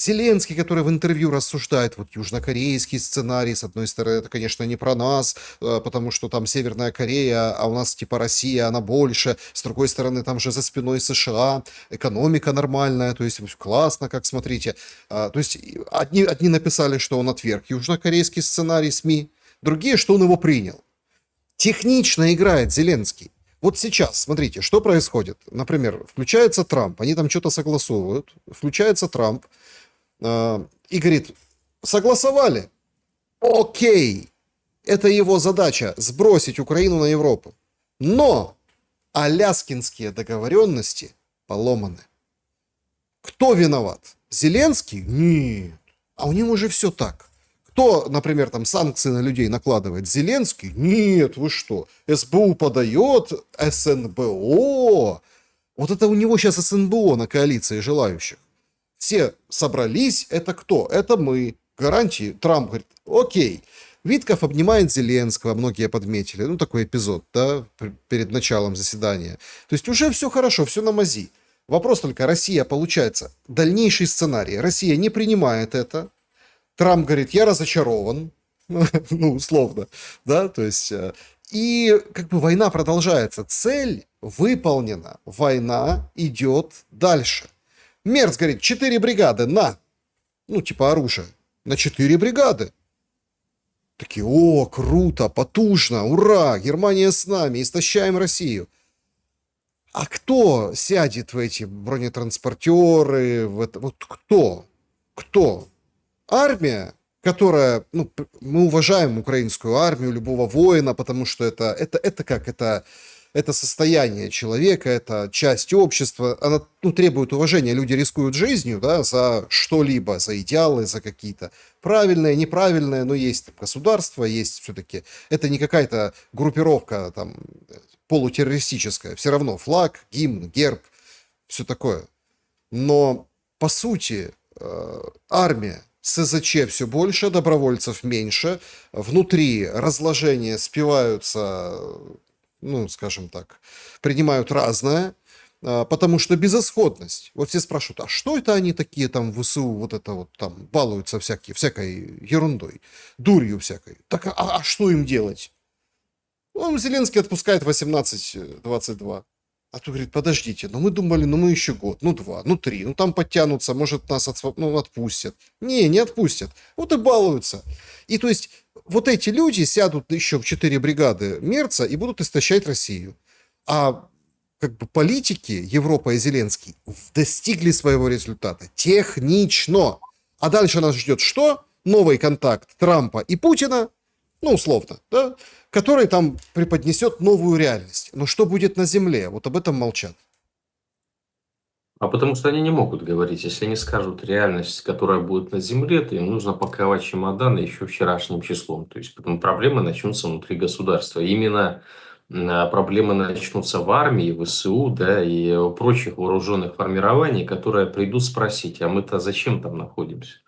Зеленский, который в интервью рассуждает, вот южнокорейский сценарий, с одной стороны, это, конечно, не про нас, потому что там Северная Корея, а у нас типа Россия, она больше, с другой стороны, там же за спиной США, экономика нормальная, то есть классно, как смотрите. То есть одни написали, что он отверг южнокорейский сценарий СМИ, другие, что он его принял. Технично играет Зеленский. Вот сейчас, смотрите, что происходит. Например, включается Трамп, они там что-то согласовывают, включается Трамп, и говорит, согласовали, окей, это его задача, сбросить Украину на Европу. Но аляскинские договоренности поломаны. Кто виноват? Зеленский? Нет. А у него же все так. Кто, например, там санкции на людей накладывает? Зеленский? Нет, вы что? СБУ подает, СНБО. Вот это у него сейчас СНБО на коалиции желающих. Все собрались, это кто? Это мы. Гарантии. Трамп говорит, окей. Витков обнимает Зеленского, многие подметили. Ну, такой эпизод, да, перед началом заседания. То есть уже все хорошо, все на мази. Вопрос только, Россия, получается, дальнейший сценарий. Россия не принимает это. Трамп говорит, я разочарован. Ну, условно, да, то есть... И как бы война продолжается. Цель выполнена. Война идет дальше. Мерц говорит, 4 бригады, на. Ну, типа оружие. На 4 бригады. Такие, о, круто, потужно, ура, Германия с нами, истощаем Россию. А кто сядет в эти бронетранспортеры, в это, вот кто? Кто? Армия, которая, ну, мы уважаем украинскую армию, любого воина, потому что это как, это состояние человека, это часть общества, она, ну, требует уважения, люди рискуют жизнью, да, за что-либо, за идеалы, за какие-то правильные, неправильные, но есть там государство, есть все-таки, это не какая-то группировка там полутеррористическая, все равно флаг, гимн, герб, все такое. Но, по сути, армия, СЗЧ все больше, добровольцев меньше, внутри разложения спиваются, ну, скажем так, принимают разное, потому что безысходность. Вот все спрашивают, а что это они такие там в ВСУ вот это вот там балуются всякой ерундой, дурью всякой. Так а что им делать? Ну, Зеленский отпускает 18-22. А то говорит, подождите, ну мы думали, ну мы еще год, ну 2, ну 3, ну там подтянутся, может нас отпустят. Не отпустят. Вот и балуются. И то есть вот эти люди сядут еще в 4 бригады Мерца и будут истощать Россию. А как бы политики Европа и Зеленский достигли своего результата технично. А дальше нас ждет что? Новый контакт Трампа и Путина, ну условно, да, который там преподнесет новую реальность. Но что будет на Земле? Вот об этом молчат. А потому что они не могут говорить. Если они скажут реальность, которая будет на Земле, то им нужно паковать чемоданы еще вчерашним числом. То есть потом проблемы начнутся внутри государства. Именно проблемы начнутся в армии, в ВСУ, да, и у прочих вооруженных формирований, которые придут спросить, а мы-то зачем там находимся?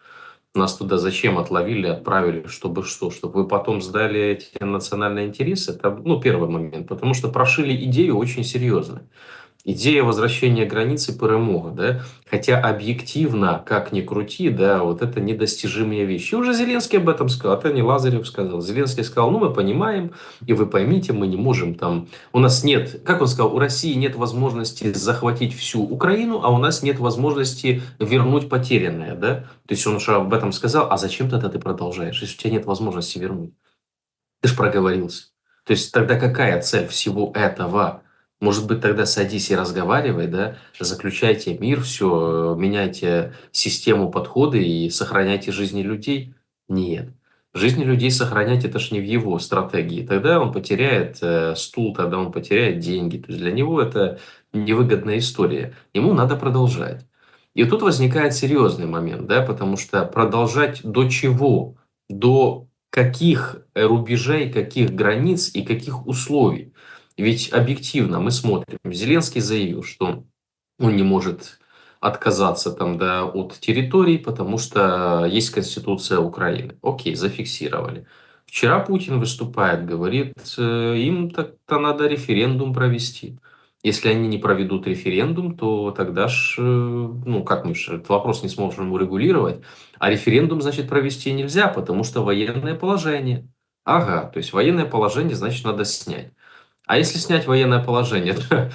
Нас туда зачем отловили, отправили, чтобы что? Чтобы вы потом сдали эти национальные интересы? Это, ну, первый момент. Потому что прошили идею очень серьезно. Идея возвращения границы перемога, да, хотя объективно, как ни крути, да, вот это недостижимые вещи. Уже Зеленский об этом сказал, это не Лазарев сказал. Зеленский сказал, ну, мы понимаем, и вы поймите, мы не можем там, у нас нет, как он сказал, у России нет возможности захватить всю Украину, а у нас нет возможности вернуть потерянное, да. То есть он уже об этом сказал, а зачем тогда ты продолжаешь, если у тебя нет возможности вернуть? Ты ж проговорился. То есть тогда какая цель всего этого? Может быть, тогда садись и разговаривай, да, заключайте мир, все, меняйте систему подхода и сохраняйте жизни людей? Нет. Жизни людей сохранять это ж не в его стратегии. Тогда он потеряет стул, тогда он потеряет деньги. То есть для него это невыгодная история. Ему надо продолжать. И тут возникает серьезный момент, да, потому что продолжать до чего? До каких рубежей, каких границ и каких условий? Ведь объективно мы смотрим, Зеленский заявил, что он не может отказаться там, да, от территорий, потому что есть Конституция Украины. Окей, зафиксировали. Вчера Путин выступает, говорит, им так-то надо референдум провести. Если они не проведут референдум, то тогда ж, ну, как мы же этот вопрос не сможем урегулировать. А референдум, значит, провести нельзя, потому что военное положение. Ага, то есть военное положение, значит, надо снять. А если снять военное положение, то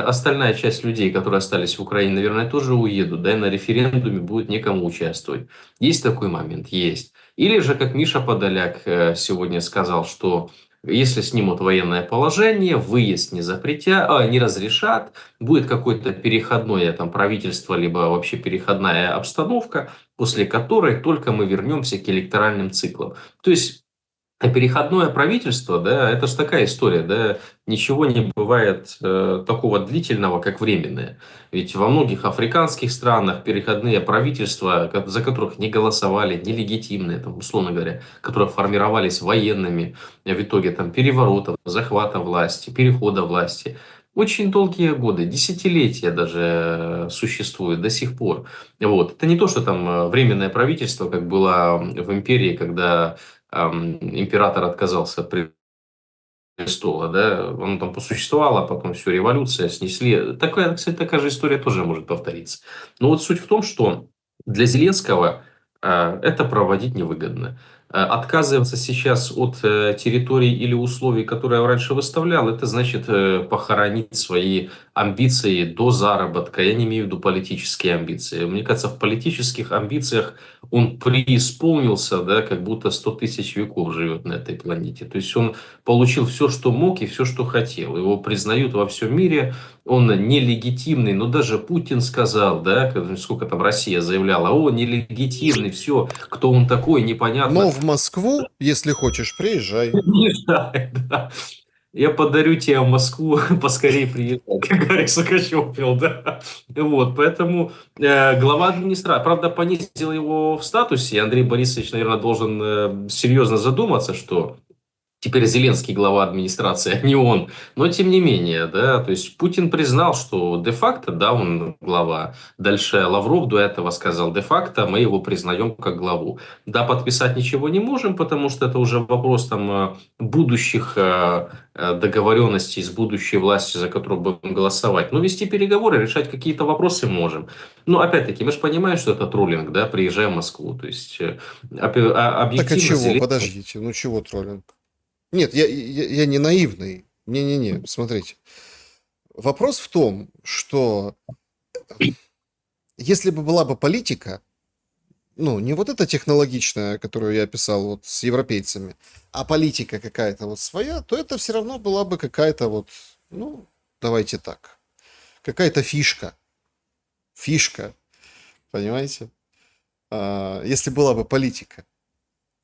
остальная часть людей, которые остались в Украине, наверное, тоже уедут, да, и на референдуме будет некому участвовать. Есть такой момент? Есть. Или же, как Миша Подоляк сегодня сказал, что если снимут военное положение, выезд не запретят, не разрешат, будет какое-то переходное там правительство, либо вообще переходная обстановка, после которой только мы вернемся к электоральным циклам. То есть а переходное правительство, да, это же такая история, да, ничего не бывает такого длительного, как временное. Ведь во многих африканских странах переходные правительства, за которых не голосовали, нелегитимные, там, условно говоря, которые формировались военными, в итоге там переворотов, захвата власти, перехода власти, очень долгие годы, десятилетия даже существуют до сих пор. Вот. Это не то, что там временное правительство, как было в империи, когда император отказался от престола, да, он там посуществовал, а потом все, революция, снесли. Такая, кстати, такая же история тоже может повториться. Но вот суть в том, что для Зеленского это проводить невыгодно. Отказываться сейчас от территорий или условий, которые я раньше выставлял, это значит похоронить свои амбиции до заработка. Я не имею в виду политические амбиции. Мне кажется, в политических амбициях он преисполнился, да, как будто 100 тысяч веков живет на этой планете. То есть он получил все, что мог и все, что хотел. Его признают во всем мире. Он нелегитимный. Но даже Путин сказал, да, сколько там Россия заявляла, о, нелегитимный, все, кто он такой, Но непонятно. в Москву, если хочешь, приезжай. Не знаю, да. Я подарю тебе в Москву, поскорее приезжай, как Гарик Сукачев пел, да. Вот, поэтому глава администрации, правда, понизил его в статусе. Андрей Борисович, наверное, должен серьезно задуматься, что теперь Зеленский глава администрации, а не он. Но тем не менее, да, то есть Путин признал, что де-факто, да, он глава. Дальше Лавров до этого сказал, де-факто мы его признаем как главу. Да, подписать ничего не можем, потому что это уже вопрос там будущих договоренностей с будущей властью, за которую будем голосовать. Но вести переговоры, решать какие-то вопросы можем. Но опять-таки, мы же понимаем, что это троллинг, да, приезжая в Москву. То есть Так а объективно чего? Зеленский... Подождите, ну чего троллинг? Нет, я не наивный. Не-не-не, смотрите. Вопрос в том, что если бы была бы политика, ну, не вот эта технологичная, которую я описал вот с европейцами, а политика какая-то вот своя, то это все равно была бы какая-то вот, ну, давайте так, какая-то фишка. Фишка, понимаете? Если была бы политика.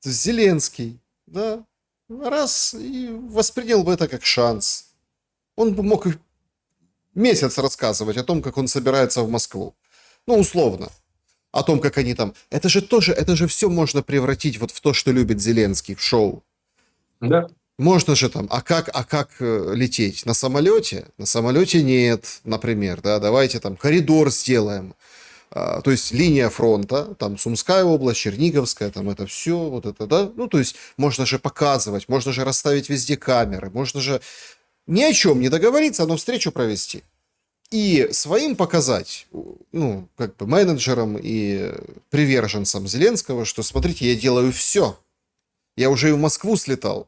То есть Зеленский, да, раз и воспринял бы это как шанс. Он бы мог и месяц рассказывать о том, как он собирается в Москву. Ну, условно. О том, как они там... Это же тоже, это же все можно превратить вот в то, что любит Зеленский, в шоу. Да. Можно же там, а как лететь? На самолете? На самолете нет, например, да, давайте там коридор сделаем. То есть линия фронта, там Сумская область, Черниговская, там это все, вот это, да. Ну, то есть можно же показывать, можно же расставить везде камеры, можно же ни о чем не договориться, но встречу провести. И своим показать, ну, как бы менеджерам и приверженцам Зеленского, что смотрите, я делаю все. Я уже и в Москву слетал.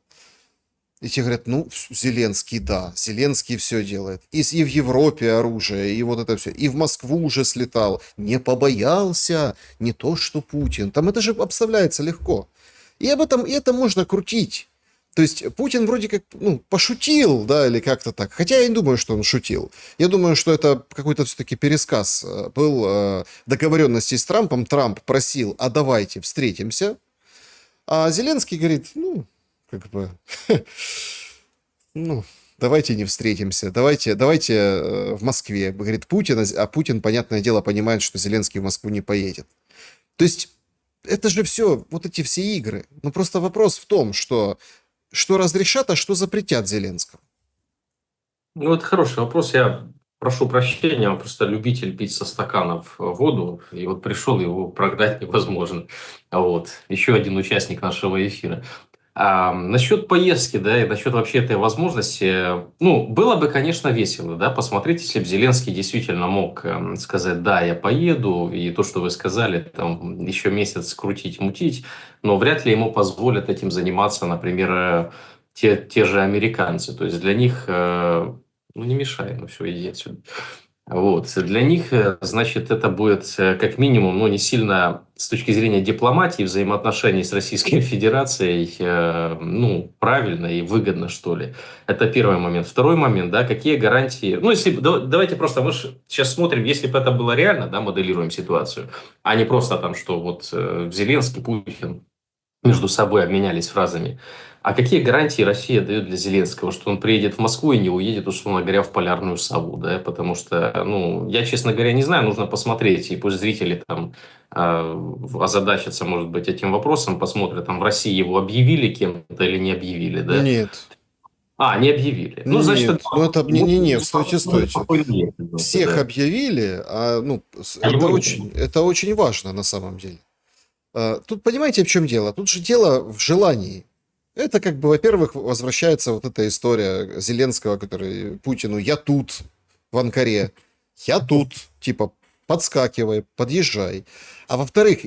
И те говорят, ну, Зеленский, да, Зеленский все делает. И в Европе оружие, и вот это все. И в Москву уже слетал. Не побоялся, не то что Путин. Там это же обставляется легко. И об этом, и это можно крутить. То есть Путин вроде как, ну, пошутил, да, или как-то так. Хотя я не думаю, что он шутил. Я думаю, что это какой-то все-таки пересказ был договоренности с Трампом. Трамп просил, а давайте встретимся. А Зеленский говорит, ну, как бы, ну, давайте не встретимся, давайте в Москве, говорит Путин, а Путин, понятное дело, понимает, что Зеленский в Москву не поедет. То есть это же все, вот эти все игры. Ну, просто вопрос в том, что разрешат, а что запретят Зеленскому. Ну, это хороший вопрос. Я прошу прощения, я просто любитель пить со стаканов воду. И вот пришел, его прогнать невозможно. А вот еще один участник нашего эфира. Насчет поездки, да, и насчет вообще этой возможности, ну, было бы, конечно, весело, да, посмотреть, если бы Зеленский действительно мог сказать, да, я поеду, и то, что вы сказали, там, еще месяц крутить, мутить, но вряд ли ему позволят этим заниматься, например, те же американцы. То есть для них, ну, не мешай, ну, все, иди отсюда. Вот. Для них, значит, это будет как минимум, ну, не сильно с точки зрения дипломатии, взаимоотношений с Российской Федерацией, ну, правильно и выгодно, что ли. Это первый момент. Второй момент, да, какие гарантии... Ну, если, давайте просто, мы сейчас смотрим, если бы это было реально, да, моделируем ситуацию, а не просто там, что вот Зеленский, Путин между собой обменялись фразами. А какие гарантии Россия дает для Зеленского, что он приедет в Москву и не уедет, условно говоря, в полярную сову, да? Потому что, ну, я, честно говоря, не знаю, нужно посмотреть, и пусть зрители там озадачатся, может быть, этим вопросом, посмотрят, там в России его объявили кем-то или не объявили, да? Нет, Не объявили. Ну, значит, это нет, ну это, не, стойте, стойте. спокойно ехать, значит, Всех да. объявили, ну, А его нет. это очень важно на самом деле. Тут понимаете, в чем дело? Тут же дело в желании. Это как бы, во-первых, возвращается вот эта история Зеленского, который Путину «я тут» в Анкаре. «Я тут», типа, подскакивай, подъезжай. А во-вторых,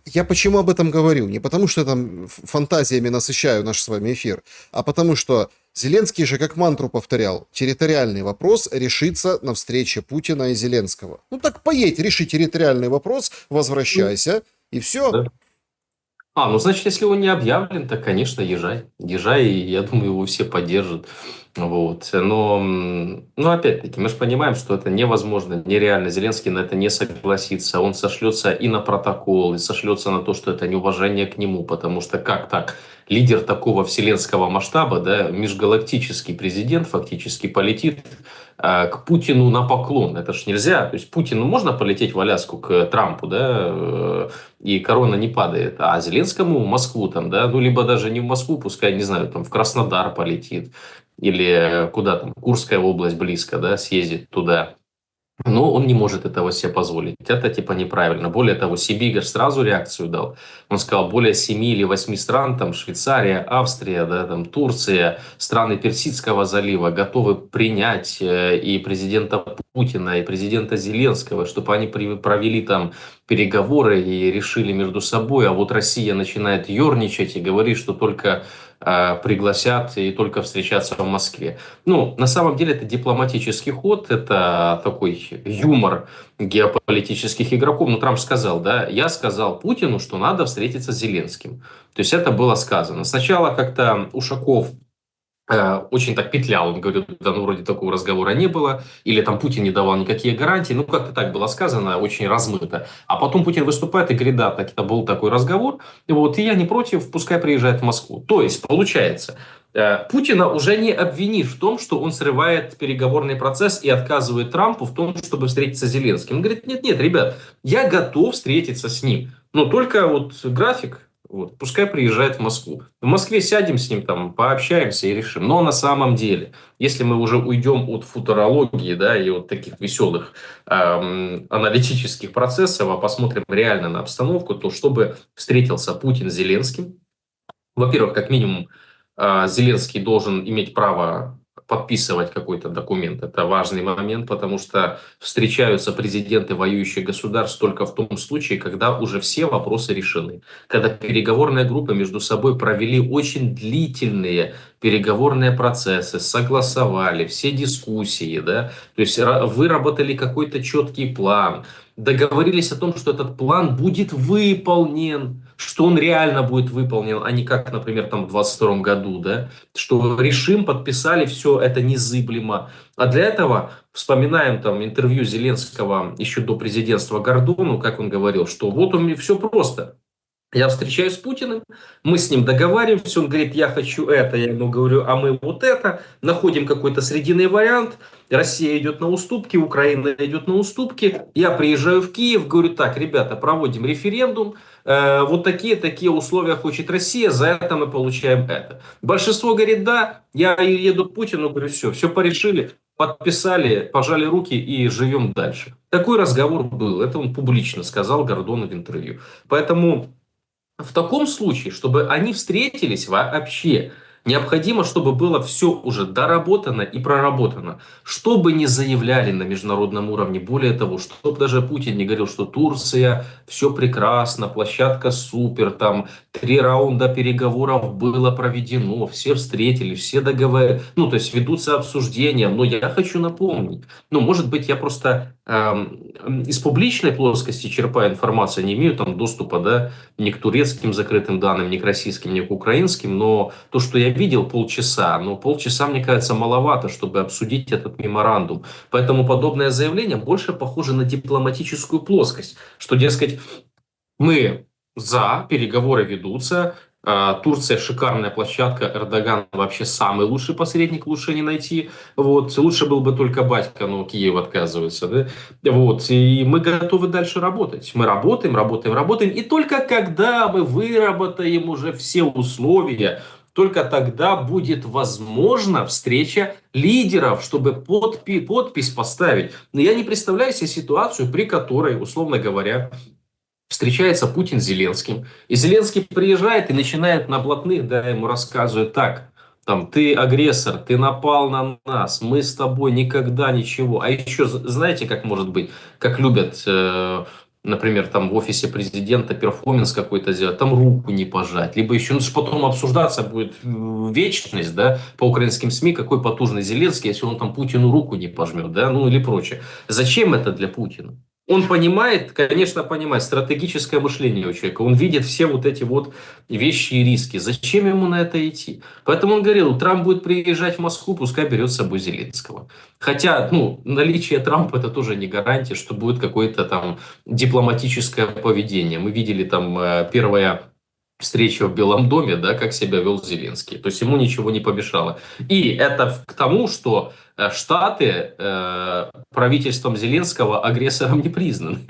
я почему об этом говорю? Не потому, что я там фантазиями насыщаю наш с вами эфир, а потому что Зеленский же как мантру повторял: территориальный вопрос решится на встрече Путина и Зеленского. Ну так поедь, реши территориальный вопрос, возвращайся, и все. Да. Ну, значит, если он не объявлен, то, конечно, езжай. Езжай, и я думаю, его все поддержат. Вот. Но, ну, опять-таки, мы же понимаем, что это невозможно, нереально. Зеленский на это не согласится. Он сошлется и на протокол, и сошлется на то, что это неуважение к нему. Потому что как так? Лидер такого вселенского масштаба, да, межгалактический президент фактически полетит к Путину на поклон. Это ж нельзя. То есть Путину можно полететь в Аляску к Трампу, да, и корона не падает. А Зеленскому в Москву там, да, ну, либо даже не в Москву, пускай, не знаю, там в Краснодар полетит. Или куда там, Курская область близко, да, съездит туда. Но он не может этого себе позволить. Это типа неправильно. Более того, Сибигер сразу реакцию дал. Он сказал, более 7 или 8 стран, там Швейцария, Австрия, да, там Турция, страны Персидского залива готовы принять и президента Путина, и президента Зеленского, чтобы они провели там переговоры и решили между собой. А вот Россия начинает ерничать и говорит, что только пригласят и только встречаться в Москве. Ну, на самом деле это дипломатический ход, это такой юмор геополитических игроков. Ну, Трамп сказал, да, я сказал Путину, что надо встретиться с Зеленским. То есть это было сказано. Сначала как-то Ушаков очень так петлял, он говорит, да, ну, вроде такого разговора не было, или там Путин не давал никакие гарантии, ну, как-то так было сказано, очень размыто. А потом Путин выступает и говорит, да, так, это был такой разговор, вот, и я не против, пускай приезжает в Москву. То есть, получается, Путина уже не обвинишь в том, что он срывает переговорный процесс и отказывает Трампу в том, чтобы встретиться с Зеленским. Он говорит, нет, ребят, я готов встретиться с ним, но только вот график, вот, пускай приезжает в Москву. В Москве сядем с ним, там, пообщаемся и решим. Но на самом деле, если мы уже уйдем от футурологии, да, и от таких веселых аналитических процессов, а посмотрим реально на обстановку, то чтобы встретился Путин с Зеленским, во-первых, как минимум, Зеленский должен иметь право подписывать какой-то документ. Это важный момент, потому что встречаются президенты воюющих государств только в том случае, когда уже все вопросы решены. Когда переговорные группы между собой провели очень длительные переговорные процессы, согласовали все дискуссии, да, то есть выработали какой-то четкий план, договорились о том, что этот план будет выполнен, что он реально будет выполнен, а не как, например, там в 2022 году, да, что решим, подписали, все это незыблемо. А для этого вспоминаем там интервью Зеленского еще до президентства Гордону, как он говорил, что вот у меня все просто. Я встречаюсь с Путиным, мы с ним договариваемся, он говорит, я хочу это, я ему говорю, а мы вот это, находим какой-то срединный вариант, Россия идет на уступки, Украина идет на уступки, я приезжаю в Киев, говорю, так, ребята, проводим референдум, вот такие условия хочет Россия, за это мы получаем это. Большинство говорит, да, я еду к Путину, говорю, все порешили, подписали, пожали руки и живем дальше. Такой разговор был, это он публично сказал Гордону в интервью. Поэтому в таком случае, чтобы они встретились вообще, необходимо, чтобы было все уже доработано и проработано. Что бы ни заявляли на международном уровне, более того, чтобы даже Путин не говорил, что Турция, все прекрасно, площадка супер, там 3 раунда переговоров было проведено, все встретили, все договорились, ну, то есть ведутся обсуждения. Но я хочу напомнить, ну, может быть, я просто из публичной плоскости черпаю информацию, не имею там доступа, да, ни к турецким закрытым данным, ни к российским, ни к украинским, но то, что я видел полчаса, но полчаса, мне кажется, маловато, чтобы обсудить этот меморандум. Поэтому подобное заявление больше похоже на дипломатическую плоскость, что, дескать, мы за, переговоры ведутся. Турция шикарная площадка, Эрдоган вообще самый лучший посредник, лучше не найти. Вот. Лучше был бы только батька, но Киев отказывается. Да? Вот. И мы готовы дальше работать. Мы работаем, работаем, работаем. И только когда мы выработаем уже все условия, только тогда будет возможна встреча лидеров, чтобы подпись поставить. Но я не представляю себе ситуацию, при которой, условно говоря, встречается Путин с Зеленским. И Зеленский приезжает и начинает на блатных, да, ему рассказывает: так, там, ты агрессор, ты напал на нас, мы с тобой никогда ничего. А еще, знаете, как может быть, как любят, например, там в офисе президента перформанс какой-то сделать, там руку не пожать, либо еще, ну, потом обсуждаться будет вечность, да, по украинским СМИ, какой потужный Зеленский, если он там Путину руку не пожмет, да, ну или прочее. Зачем это для Путина? Он понимает, конечно, понимает стратегическое мышление у человека. Он видит все вот эти вот вещи и риски. Зачем ему на это идти? Поэтому он говорил, Трамп будет приезжать в Москву, пускай берет с собой Зеленского. Хотя, ну, наличие Трампа это тоже не гарантия, что будет какое-то там дипломатическое поведение. Мы видели там первое встреча в Белом доме, да, как себя вел Зеленский. То есть ему ничего не помешало. И это к тому, что Штаты правительством Зеленского агрессором не признаны.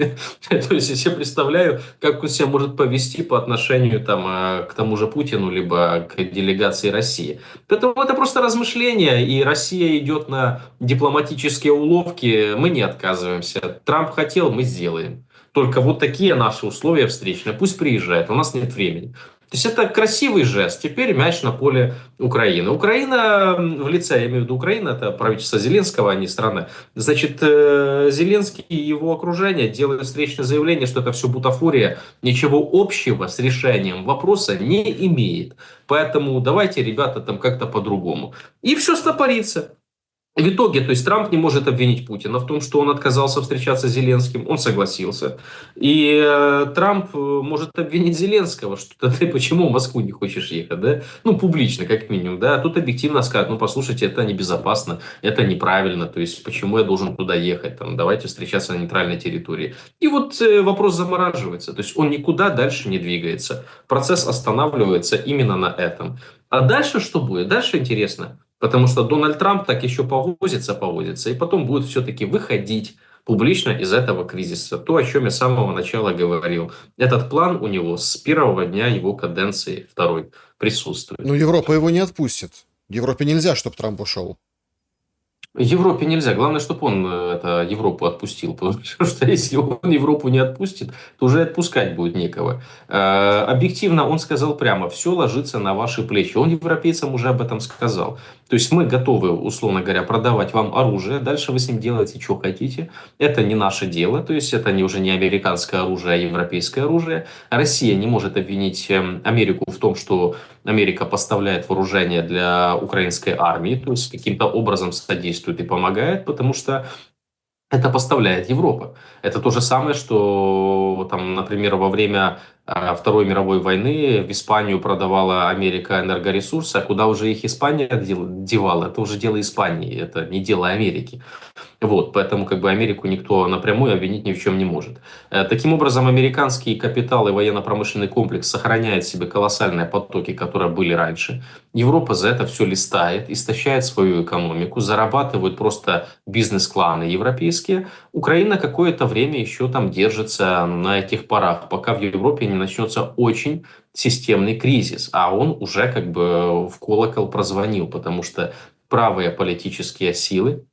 То есть я себе представляю, как он себя может повести по отношению там, к тому же Путину, либо к делегации России. Поэтому это просто размышления, и Россия идет на дипломатические уловки. Мы не отказываемся. Трамп хотел, мы сделаем. Только вот такие наши условия встречные. Пусть приезжает, у нас нет времени. То есть это красивый жест. Теперь мяч на поле Украины. Украина в лице, я имею в виду Украина, это правительство Зеленского, а не страна. Значит, Зеленский и его окружение делают встречное заявление, что это все бутафория, ничего общего с решением вопроса не имеет. Поэтому давайте, ребята, там как-то по-другому. И все стопорится. В итоге, то есть Трамп не может обвинить Путина в том, что он отказался встречаться с Зеленским, он согласился. И Трамп может обвинить Зеленского, что ты почему в Москву не хочешь ехать, да? Ну, публично, как минимум, да? А тут объективно скажут, ну, послушайте, это небезопасно, это неправильно, то есть почему я должен туда ехать, там, давайте встречаться на нейтральной территории. И вот вопрос замораживается, то есть он никуда дальше не двигается. Процесс останавливается именно на этом. А дальше что будет? Дальше интересно. Потому что Дональд Трамп так еще повозится, и потом будет все-таки выходить публично из этого кризиса. То, о чем я с самого начала говорил. Этот план у него с первого дня его каденции второй присутствует. Но Европа его не отпустит. Европе нельзя, чтобы Трамп ушел. Европе нельзя. Главное, чтобы он это, Европу отпустил. Потому что если он Европу не отпустит, то уже отпускать будет некого. Объективно он сказал прямо, все ложится на ваши плечи. Он европейцам уже об этом сказал. То есть мы готовы, условно говоря, продавать вам оружие. Дальше вы с ним делаете, что хотите. Это не наше дело. То есть это уже не американское оружие, а европейское оружие. Россия не может обвинить Америку в том, что Америка поставляет вооружение для украинской армии. То есть каким-то образом содействует и помогает, потому что это поставляет Европа. Это то же самое, что, там, например, во время Второй мировой войны в Испанию продавала Америка энергоресурсы, а куда уже их Испания девала, это уже дело Испании, это не дело Америки. Вот, поэтому как бы Америку никто напрямую обвинить ни в чем не может. Таким образом, американский капитал и военно-промышленный комплекс сохраняет в себе колоссальные потоки, которые были раньше. Европа за это все листает, истощает свою экономику, зарабатывают просто бизнес-кланы европейские. Украина какое-то время еще там держится на этих парах, пока в Европе не начнется очень системный кризис. А он уже как бы в колокол прозвонил, потому что правые политические силы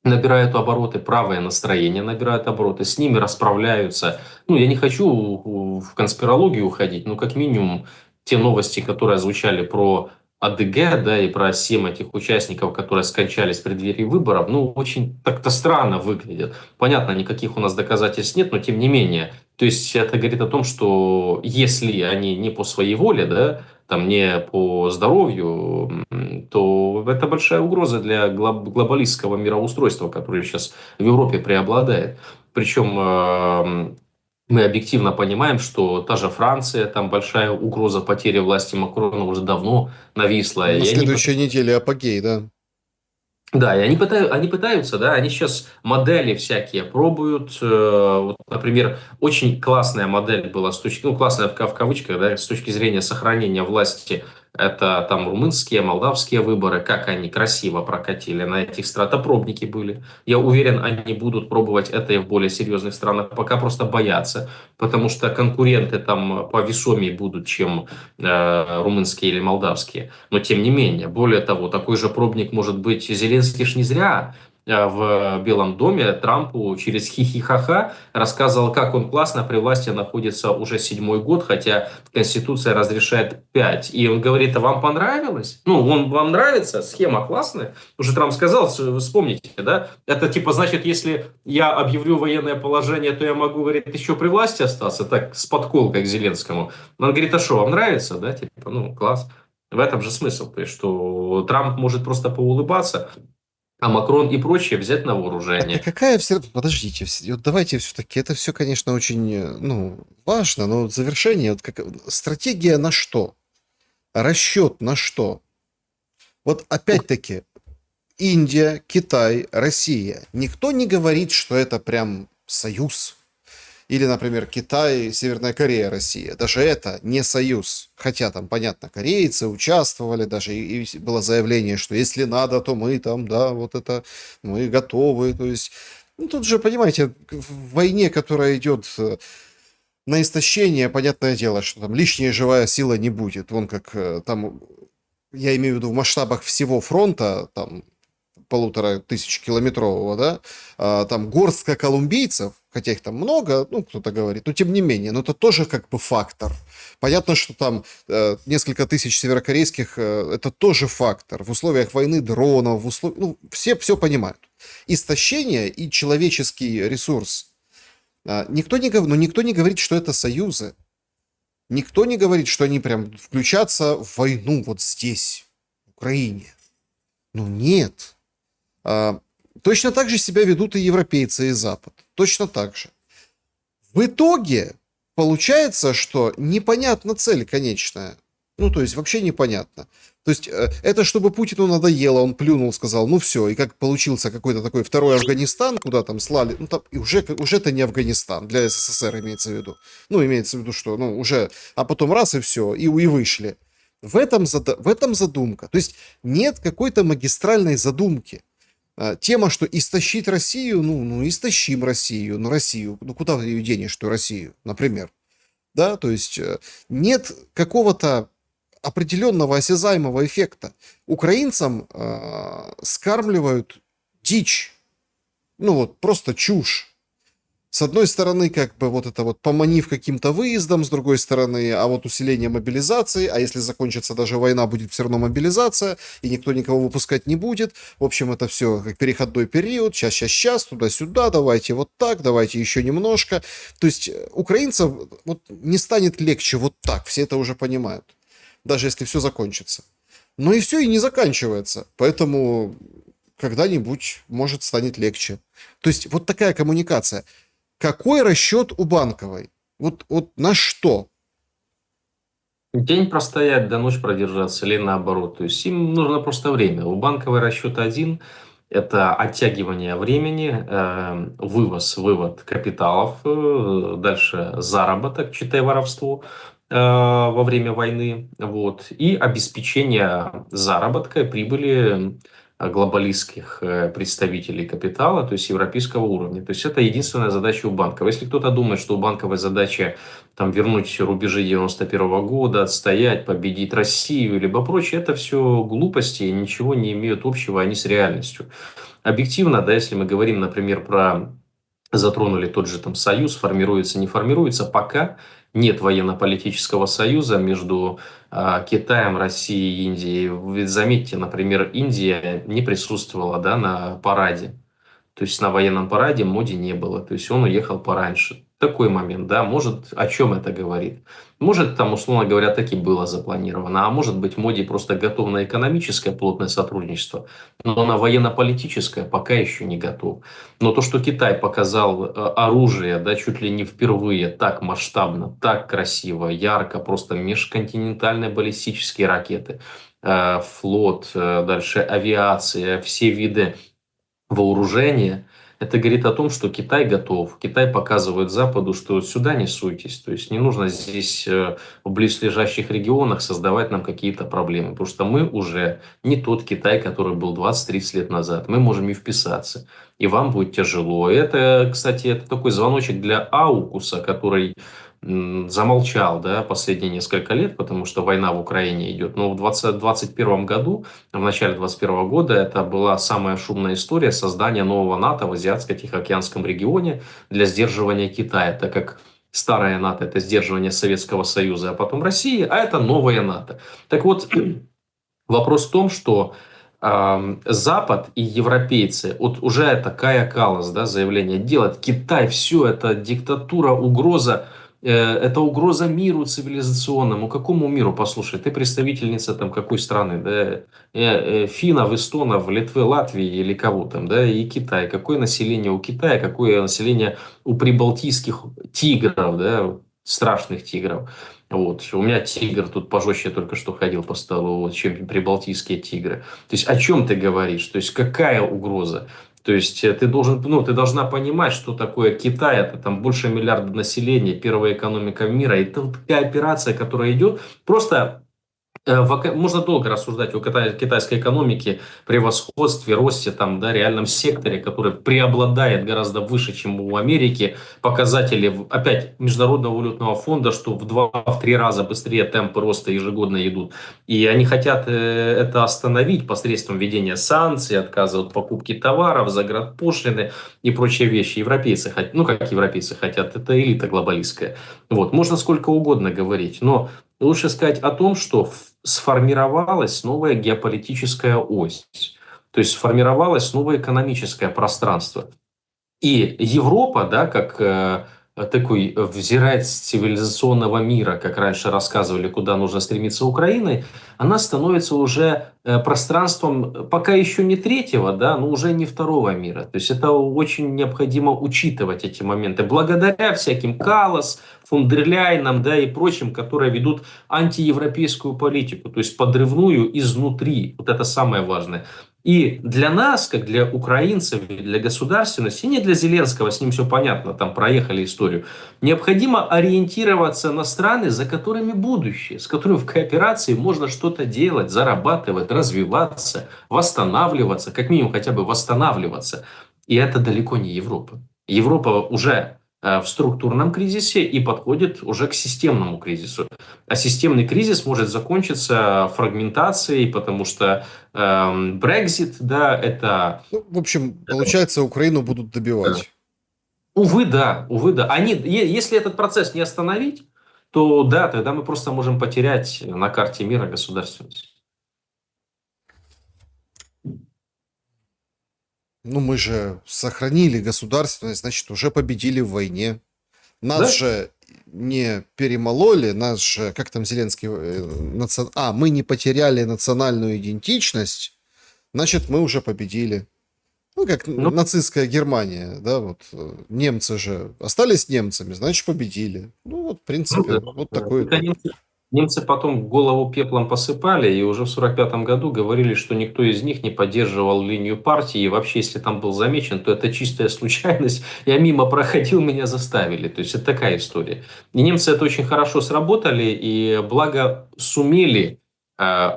набирают обороты, правое настроение набирают обороты, с ними расправляются. Ну, я не хочу в конспирологию уходить, но как минимум те новости, которые звучали про АДГ, да, и про 7 этих участников, которые скончались в преддверии выборов, ну, очень так-то странно выглядят. Понятно, никаких у нас доказательств нет, но тем не менее. То есть это говорит о том, что если они не по своей воле, да, там не по здоровью, то это большая угроза для глобалистского мироустройства, которое сейчас в Европе преобладает. Причем мы объективно понимаем, что та же Франция, там большая угроза потери власти Макрона уже давно нависла. На И они следующей неделе апогей, да. да, и они пытаются, да, они сейчас модели всякие пробуют. Вот, например, очень классная модель была с точки, ну, классная в кавычках, да, с точки зрения сохранения власти. Это там румынские, молдавские выборы, как они красиво прокатили на этих странах. Это пробники были. Я уверен, они будут пробовать это и в более серьезных странах, пока просто боятся, потому что конкуренты там повесомее будут, чем румынские или молдавские. Но тем не менее, более того, такой же пробник может быть. Зеленский ж не зря в Белом доме Трампу через хихихаха рассказывал, как он классно при власти находится уже 7-й год, хотя Конституция разрешает 5. И он говорит, а вам понравилось? Ну, вам нравится? Схема классная? Уже Трамп сказал, вы вспомните, да? Это типа, значит, если я объявлю военное положение, то я могу, говорит, еще при власти остаться, так, с подколкой к Зеленскому. Он говорит, а что, вам нравится, да? Типа, ну, класс. В этом же смысл, то есть, что Трамп может просто поулыбаться, а Макрон и прочие взять на Так а вооружение. какая все... Подождите, вот давайте все-таки, это все, конечно, очень, ну, важно, но вот завершение, вот как... стратегия на что? Расчет на что? Вот опять-таки, Индия, Китай, Россия. Никто не говорит, что это прям союз. Или, например, Китай, Северная Корея, Россия. Даже это не союз. Хотя там, понятно, корейцы участвовали, даже и было заявление, что если надо, то мы там, да, вот это, мы готовы. То есть, ну, тут же, понимаете, в войне, которая идет на истощение, понятное дело, что там лишняя живая сила не будет. Вон как там, я имею в виду в масштабах всего фронта, там 1500-километрового, да, там горстка колумбийцев, хотя их там много, ну, кто-то говорит, но тем не менее, но это тоже как бы фактор. Понятно, что там несколько тысяч северокорейских, это тоже фактор. В условиях войны дронов, ну, все понимают. Истощение и человеческий ресурс. Но никто не говорит, что это союзы. Никто не говорит, что они прям включатся в войну вот здесь, в Украине. Ну нет. А, Точно так же себя ведут и европейцы, и Запад. Точно так же. В итоге получается, что непонятна цель конечная. Ну, то есть вообще непонятно. То есть это чтобы Путину надоело, он плюнул, сказал, ну все, и как получился какой-то такой второй Афганистан, куда там слали, ну там и уже это не Афганистан, для СССР имеется в виду. Ну, имеется в виду, что, ну, уже, а потом раз и все, и вышли. В этом задумка. То есть нет какой-то магистральной задумки. Тема, что истощить Россию, ну истощим Россию, ну Россию, ну куда ты ее денешь, что Россию, например, да, то есть нет какого-то определенного осязаемого эффекта. Украинцам скармливают дичь, ну вот просто чушь. С одной стороны, как бы вот это вот поманив каким-то выездом, с другой стороны, а вот усиление мобилизации, а если закончится даже война, будет все равно мобилизация, и никто никого выпускать не будет. В общем, это все как переходной период, сейчас, туда-сюда, давайте вот так, давайте еще немножко. То есть украинцам вот не станет легче вот так, все это уже понимают, даже если все закончится. Но и все, и не заканчивается, поэтому когда-нибудь, может, станет легче. То есть вот такая коммуникация. Какой расчет у Банковой? Вот на что? День простоять, до ночи продержаться или наоборот. То есть им нужно просто время. У Банковой расчет один – это оттягивание времени, вывод капиталов, дальше заработок, читай воровство, во время войны, вот, и обеспечение заработка и прибыли глобалистских представителей капитала, то есть европейского уровня. То есть это единственная задача у банков. Если кто-то думает, что у банковой задача там, вернуть рубежи 91 года, отстоять, победить Россию, либо прочее, это все глупости и ничего не имеют общего они с реальностью. объективно, да, если мы говорим, например, про затронули тот же там союз, формируется, не формируется, пока нет военно-политического союза между Китаем, Россией и Индией. Ведь заметьте, например, Индия не присутствовала, да, на параде. То есть на военном параде Моди не было. То есть он уехал пораньше. Такой момент, да. Может, о чем это говорит? Может, там, условно говоря, так и было запланировано. А может быть, Моди просто готов на экономическое плотное сотрудничество, но на военно-политическое пока еще не готов. Но то, что Китай показал оружие, да, чуть ли не впервые так масштабно, так красиво, ярко, просто межконтинентальные баллистические ракеты, флот, дальше авиация, все виды вооружения, это говорит о том, что Китай готов. Китай показывает Западу, что сюда не суйтесь. То есть не нужно здесь в близлежащих регионах создавать нам какие-то проблемы. Потому что мы уже не тот Китай, который был 20-30 лет назад. Мы можем и вписаться. И вам будет тяжело. Это, кстати, это такой звоночек для Аукуса, который замолчал, да, последние несколько лет, потому что война в Украине идет. Но в 2021 году, в начале 2021 года, это была самая шумная история создания нового НАТО в Азиатско-Тихоокеанском регионе для сдерживания Китая, так как старая НАТО – это сдерживание Советского Союза, а потом России, а это новая НАТО. Так вот, вопрос в том, что Запад и европейцы, вот уже такая Каллас, да, заявление делает, Китай, все, это диктатура, угроза, это угроза миру цивилизационному. Какому миру? Послушай, ты представительница там какой страны, да? Финнов, эстонов, Литвы, Латвии или кого там, да? И Китай. Какое население у Китая, какое население у прибалтийских тигров, да? Страшных тигров. Вот. У меня тигр тут пожестче только что ходил по столу, вот, чем прибалтийские тигры. То есть о чем ты говоришь? То есть какая угроза? То есть ты должен, ну, ты должна понимать, что такое Китай. Это там больше миллиарда населения, первая экономика мира. И это вот такая операция, которая идет. Просто можно долго рассуждать о китайской экономике, превосходстве, росте, там, да, реальном секторе, который преобладает гораздо выше, чем у Америки. Показатели, опять, Международного валютного фонда, что в 2-3 раза быстрее темпы роста ежегодно идут. И они хотят это остановить посредством введения санкций, отказа от покупки товаров, заградпошлины и прочие вещи. Европейцы хотят, ну как европейцы хотят, это элита глобалистская. Вот. Можно сколько угодно говорить, но лучше сказать о том, что сформировалась новая геополитическая ось, то есть сформировалось новое экономическое пространство. И Европа, да, как такой взирать с цивилизационного мира, как раньше рассказывали, куда нужно стремиться Украиной, она становится уже пространством пока еще не третьего, да, но уже не второго мира. То есть это очень необходимо учитывать эти моменты. Благодаря всяким Каллас, фон дер Ляйнам, да, и прочим, которые ведут антиевропейскую политику, то есть подрывную изнутри. Вот это самое важное. И для нас, как для украинцев, для государственности, и не для Зеленского, с ним все понятно, там проехали историю, необходимо ориентироваться на страны, за которыми будущее, с которыми в кооперации можно что-то делать, зарабатывать, развиваться, восстанавливаться, как минимум хотя бы восстанавливаться. И это далеко не Европа. Европа уже в структурном кризисе и подходит уже к системному кризису. А системный кризис может закончиться фрагментацией, потому что Брексит, да, это... Ну, в общем, получается, Украину будут добивать. Увы, да, увы, да. Если этот процесс не остановить, то да, тогда мы просто можем потерять на карте мира государственность. Ну, мы же сохранили государственность, значит, уже победили в войне. Нас Да? же не перемололи, нас же, как там Зеленский, мы не потеряли национальную идентичность, значит, мы уже победили. Ну, как Ну, нацистская Германия, да, вот немцы же остались немцами, значит, победили. Ну, вот, в ну принципе, да. вот Да. такой Только итог. немцы потом голову пеплом посыпали, и уже в 1945 году говорили, что никто из них не поддерживал линию партии, и вообще, если там был замечен, то это чистая случайность, я мимо проходил, меня заставили. То есть это такая история. И немцы это очень хорошо сработали, и благо сумели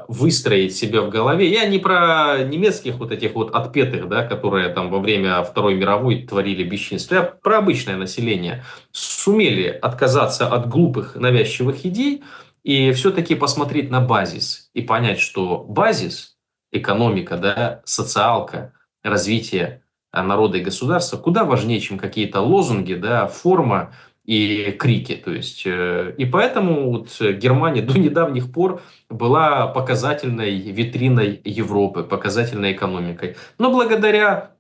выстроить себя в голове. Я не про немецких вот этих вот отпетых, да, которые там во время Второй мировой творили бесчинство, я про обычное население. Сумели отказаться от глупых навязчивых идей, и все-таки посмотреть на базис и понять, что базис, экономика, да, социалка, развития народа и государства куда важнее, чем какие-то лозунги, да, форма и крики. То есть, и поэтому вот Германия до недавних пор была показательной витриной Европы, показательной экономикой. Но благодаря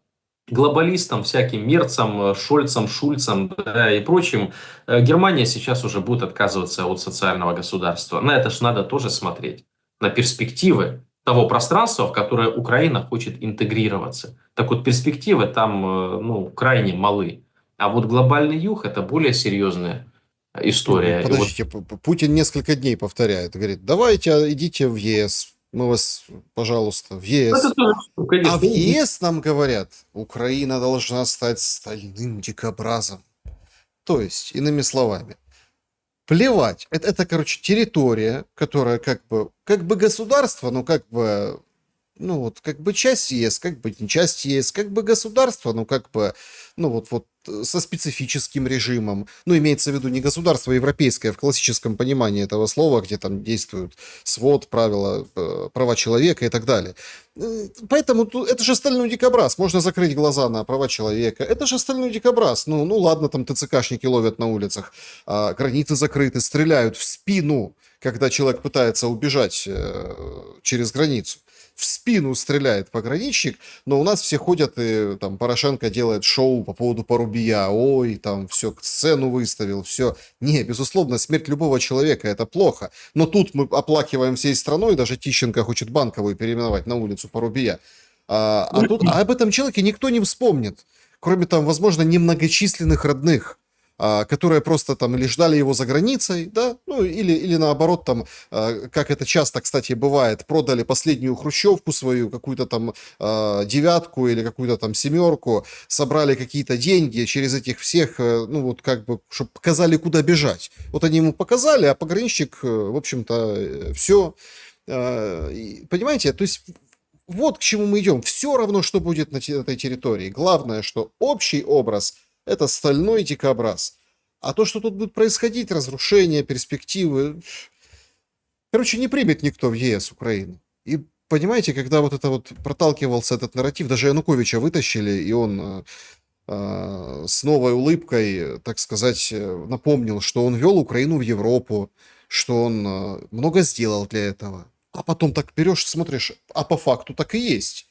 глобалистам, всяким Мерцам, Шольцам, Шульцам, да, и прочим, Германия сейчас уже будет отказываться от социального государства. На это же надо тоже смотреть, на перспективы того пространства, в которое Украина хочет интегрироваться. Так вот, перспективы там ну, крайне малы. А вот глобальный юг – это более серьезная история. И вот Подождите, Путин несколько дней повторяет, говорит, давайте идите в ЕС, мы вас, пожалуйста, в это ЕС. тоже, А в конечно, ЕС нам говорят, Украина должна стать стальным дикобразом. То есть, иными словами, плевать. Это, короче, территория, которая как бы государство, но как бы, ну вот, как бы часть ЕС, как бы не часть ЕС, как бы государство, ну как бы, ну вот со специфическим режимом. Ну, имеется в виду не государство европейское в классическом понимании этого слова, где там действуют свод, правила, права человека и так далее. Поэтому это же стальной дикобраз. Можно закрыть глаза на права человека. Это же стальной дикобраз. Ну ладно, там ТЦКшники ловят на улицах, границы закрыты, стреляют в спину, когда человек пытается убежать через границу. В спину стреляет пограничник, но у нас все ходят, и там Порошенко делает шоу по поводу Порубия. Ой, там все, сцену выставил, все. Не, безусловно, смерть любого человека – это плохо. Но тут мы оплакиваем всей страной, даже Тищенко хочет Банковую переименовать на улицу Порубия. А об этом человеке никто не вспомнит, кроме там, возможно, немногочисленных родных, которые просто там или ждали его за границей, да, ну или наоборот там, как это часто, кстати, бывает, продали последнюю хрущевку свою, какую-то там девятку или какую-то там семерку, собрали какие-то деньги, через этих всех, ну вот как бы, чтобы показали, куда бежать. Вот они ему показали, а пограничник, в общем-то, все. Понимаете, то есть вот к чему мы идем. Все равно, что будет на этой территории. Главное, что общий образ – это стальной дикобраз. А то, что тут будет происходить, разрушение, перспективы, короче, не примет никто в ЕС Украину. И понимаете, когда вот это вот проталкивался этот нарратив, даже Януковича вытащили, и он с новой улыбкой, так сказать, напомнил, что он вел Украину в Европу, что он много сделал для этого. А потом так берешь, смотришь, а по факту так и есть.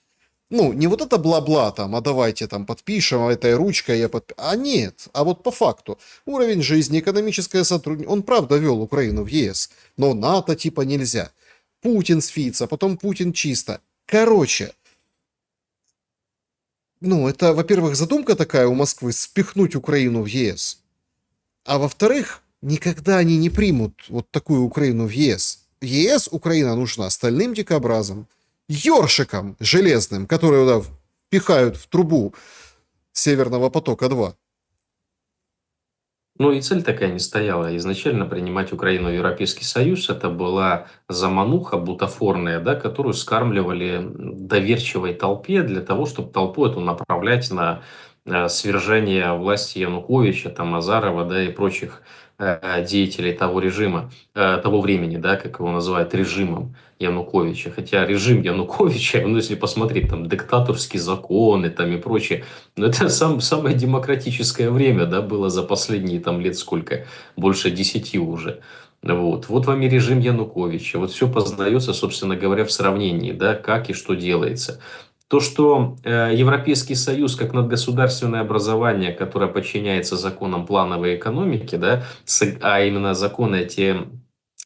Ну, не вот это бла-бла там, а давайте там подпишем, а этой ручкой я подпишу. А нет, а вот по факту. Уровень жизни, экономическое сотрудничество. Он правда вел Украину в ЕС, но НАТО типа нельзя. Путин с Фица, потом Путин чисто. Короче, ну, это, во-первых, задумка такая у Москвы спихнуть Украину в ЕС. А во-вторых, никогда они не примут вот такую Украину в ЕС. ЕС Украина нужна стальным дикобразом, ёршиком железным, которые туда пихают в трубу Северного потока-2. Ну и цель такая не стояла. Изначально принимать Украину в Европейский Союз – это была замануха бутафорная, да, которую скармливали доверчивой толпе для того, чтобы толпу эту направлять на свержение власти Януковича, там, Азарова, да, и прочих деятелей того режима, того времени, да, как его называют, режимом Януковича. Хотя режим Януковича, ну, если посмотреть, там, диктаторские законы, там, и прочее, но это самое демократическое время, да, было за последние там лет сколько, больше 10 уже. Вот вам и режим Януковича. Вот все познается, собственно говоря, в сравнении, да, как и что делается. То, что Европейский Союз как надгосударственное образование, которое подчиняется законам плановой экономики, да, а именно законы эти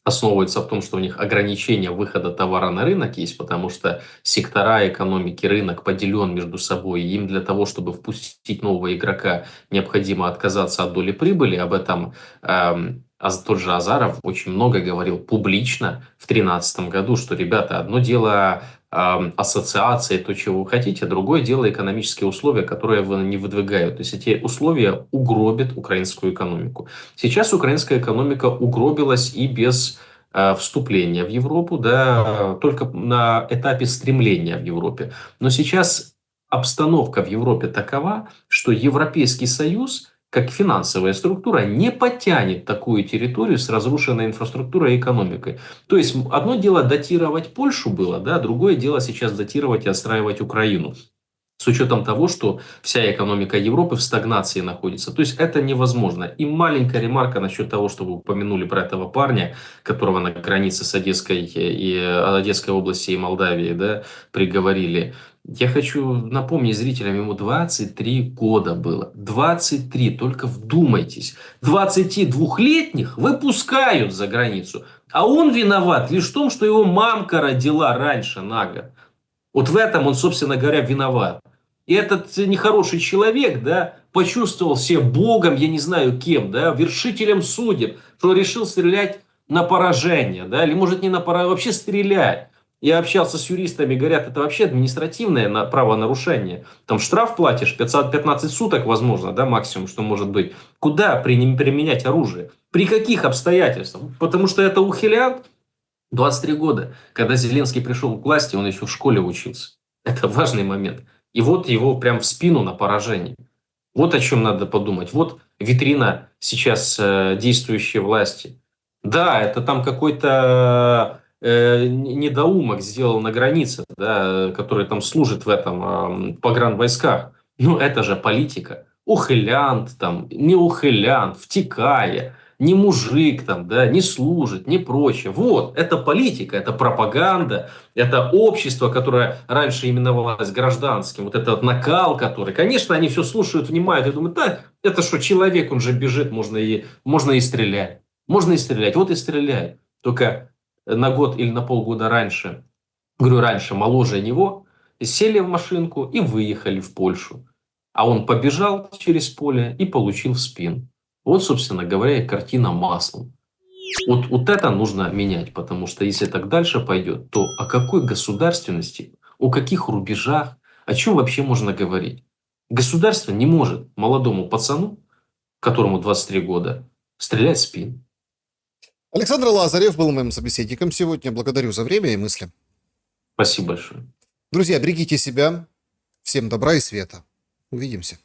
основываются в том, что у них ограничение выхода товара на рынок есть, потому что сектора экономики, рынок поделен между собой. И им для того, чтобы впустить нового игрока, необходимо отказаться от доли прибыли. Об этом тот же Азаров очень много говорил публично в 2013 году, что, ребята, одно дело ассоциации, то, чего вы хотите, другое дело экономические условия, которые не выдвигают. То есть эти условия угробят украинскую экономику. Сейчас украинская экономика угробилась и без вступления в Европу, да, только на этапе стремления в Европе. Но сейчас обстановка в Европе такова, что Европейский Союз как финансовая структура не потянет такую территорию с разрушенной инфраструктурой и экономикой. То есть одно дело датировать Польшу было, да, другое дело сейчас датировать и отстраивать Украину. с учетом того, что вся экономика Европы в стагнации находится. То есть это невозможно. И маленькая ремарка насчет того, что вы упомянули про этого парня, которого на границе с Одесской области и Молдавии, да, приговорили. Я хочу напомнить зрителям, ему 23 года было. 23, только вдумайтесь. 22-летних выпускают за границу. А он виноват лишь в том, что его мамка родила раньше на год. Вот в этом он, собственно говоря, виноват. И этот нехороший человек, да, почувствовал себя богом, я не знаю кем, да, вершителем судеб, что решил стрелять на поражение, да, или может не на поражение, вообще стрелять. Я общался с юристами, говорят, это вообще административное правонарушение. Там штраф платишь, 15 суток, возможно, да, максимум, что может быть. Куда применять оружие? При каких обстоятельствах? Потому что это ухилянт. 23 года. Когда Зеленский пришел к власти, он еще в школе учился. Это важный момент. И вот его прям в спину на поражение. Вот о чем надо подумать. Вот витрина сейчас действующей власти. Да, это там какой-то недоумок сделал на границе, да, который там служит в этом погранвойсках. Ну, это же политика. Ухилянт там, не ухилянт, втекая, не мужик там, да, не служит, не прочее. Вот, это политика, это пропаганда, это общество, которое раньше именовалось гражданским, вот этот накал, который, конечно, они все слушают, внимают и думают, да, это что, человек, он же бежит, можно и стрелять. Можно и стрелять, вот и стреляй. Только на год или на полгода раньше, говорю раньше, моложе него, сели в машинку и выехали в Польшу. А он побежал через поле и получил в спину. Вот, собственно говоря, и картина маслом. Вот это нужно менять, потому что если так дальше пойдет, то о какой государственности, о каких рубежах, о чем вообще можно говорить? Государство не может молодому пацану, которому 23 года, стрелять в спину. Александр Лазарев был моим собеседником сегодня. Благодарю за время и мысли. Спасибо большое. Друзья, берегите себя. Всем добра и света. Увидимся.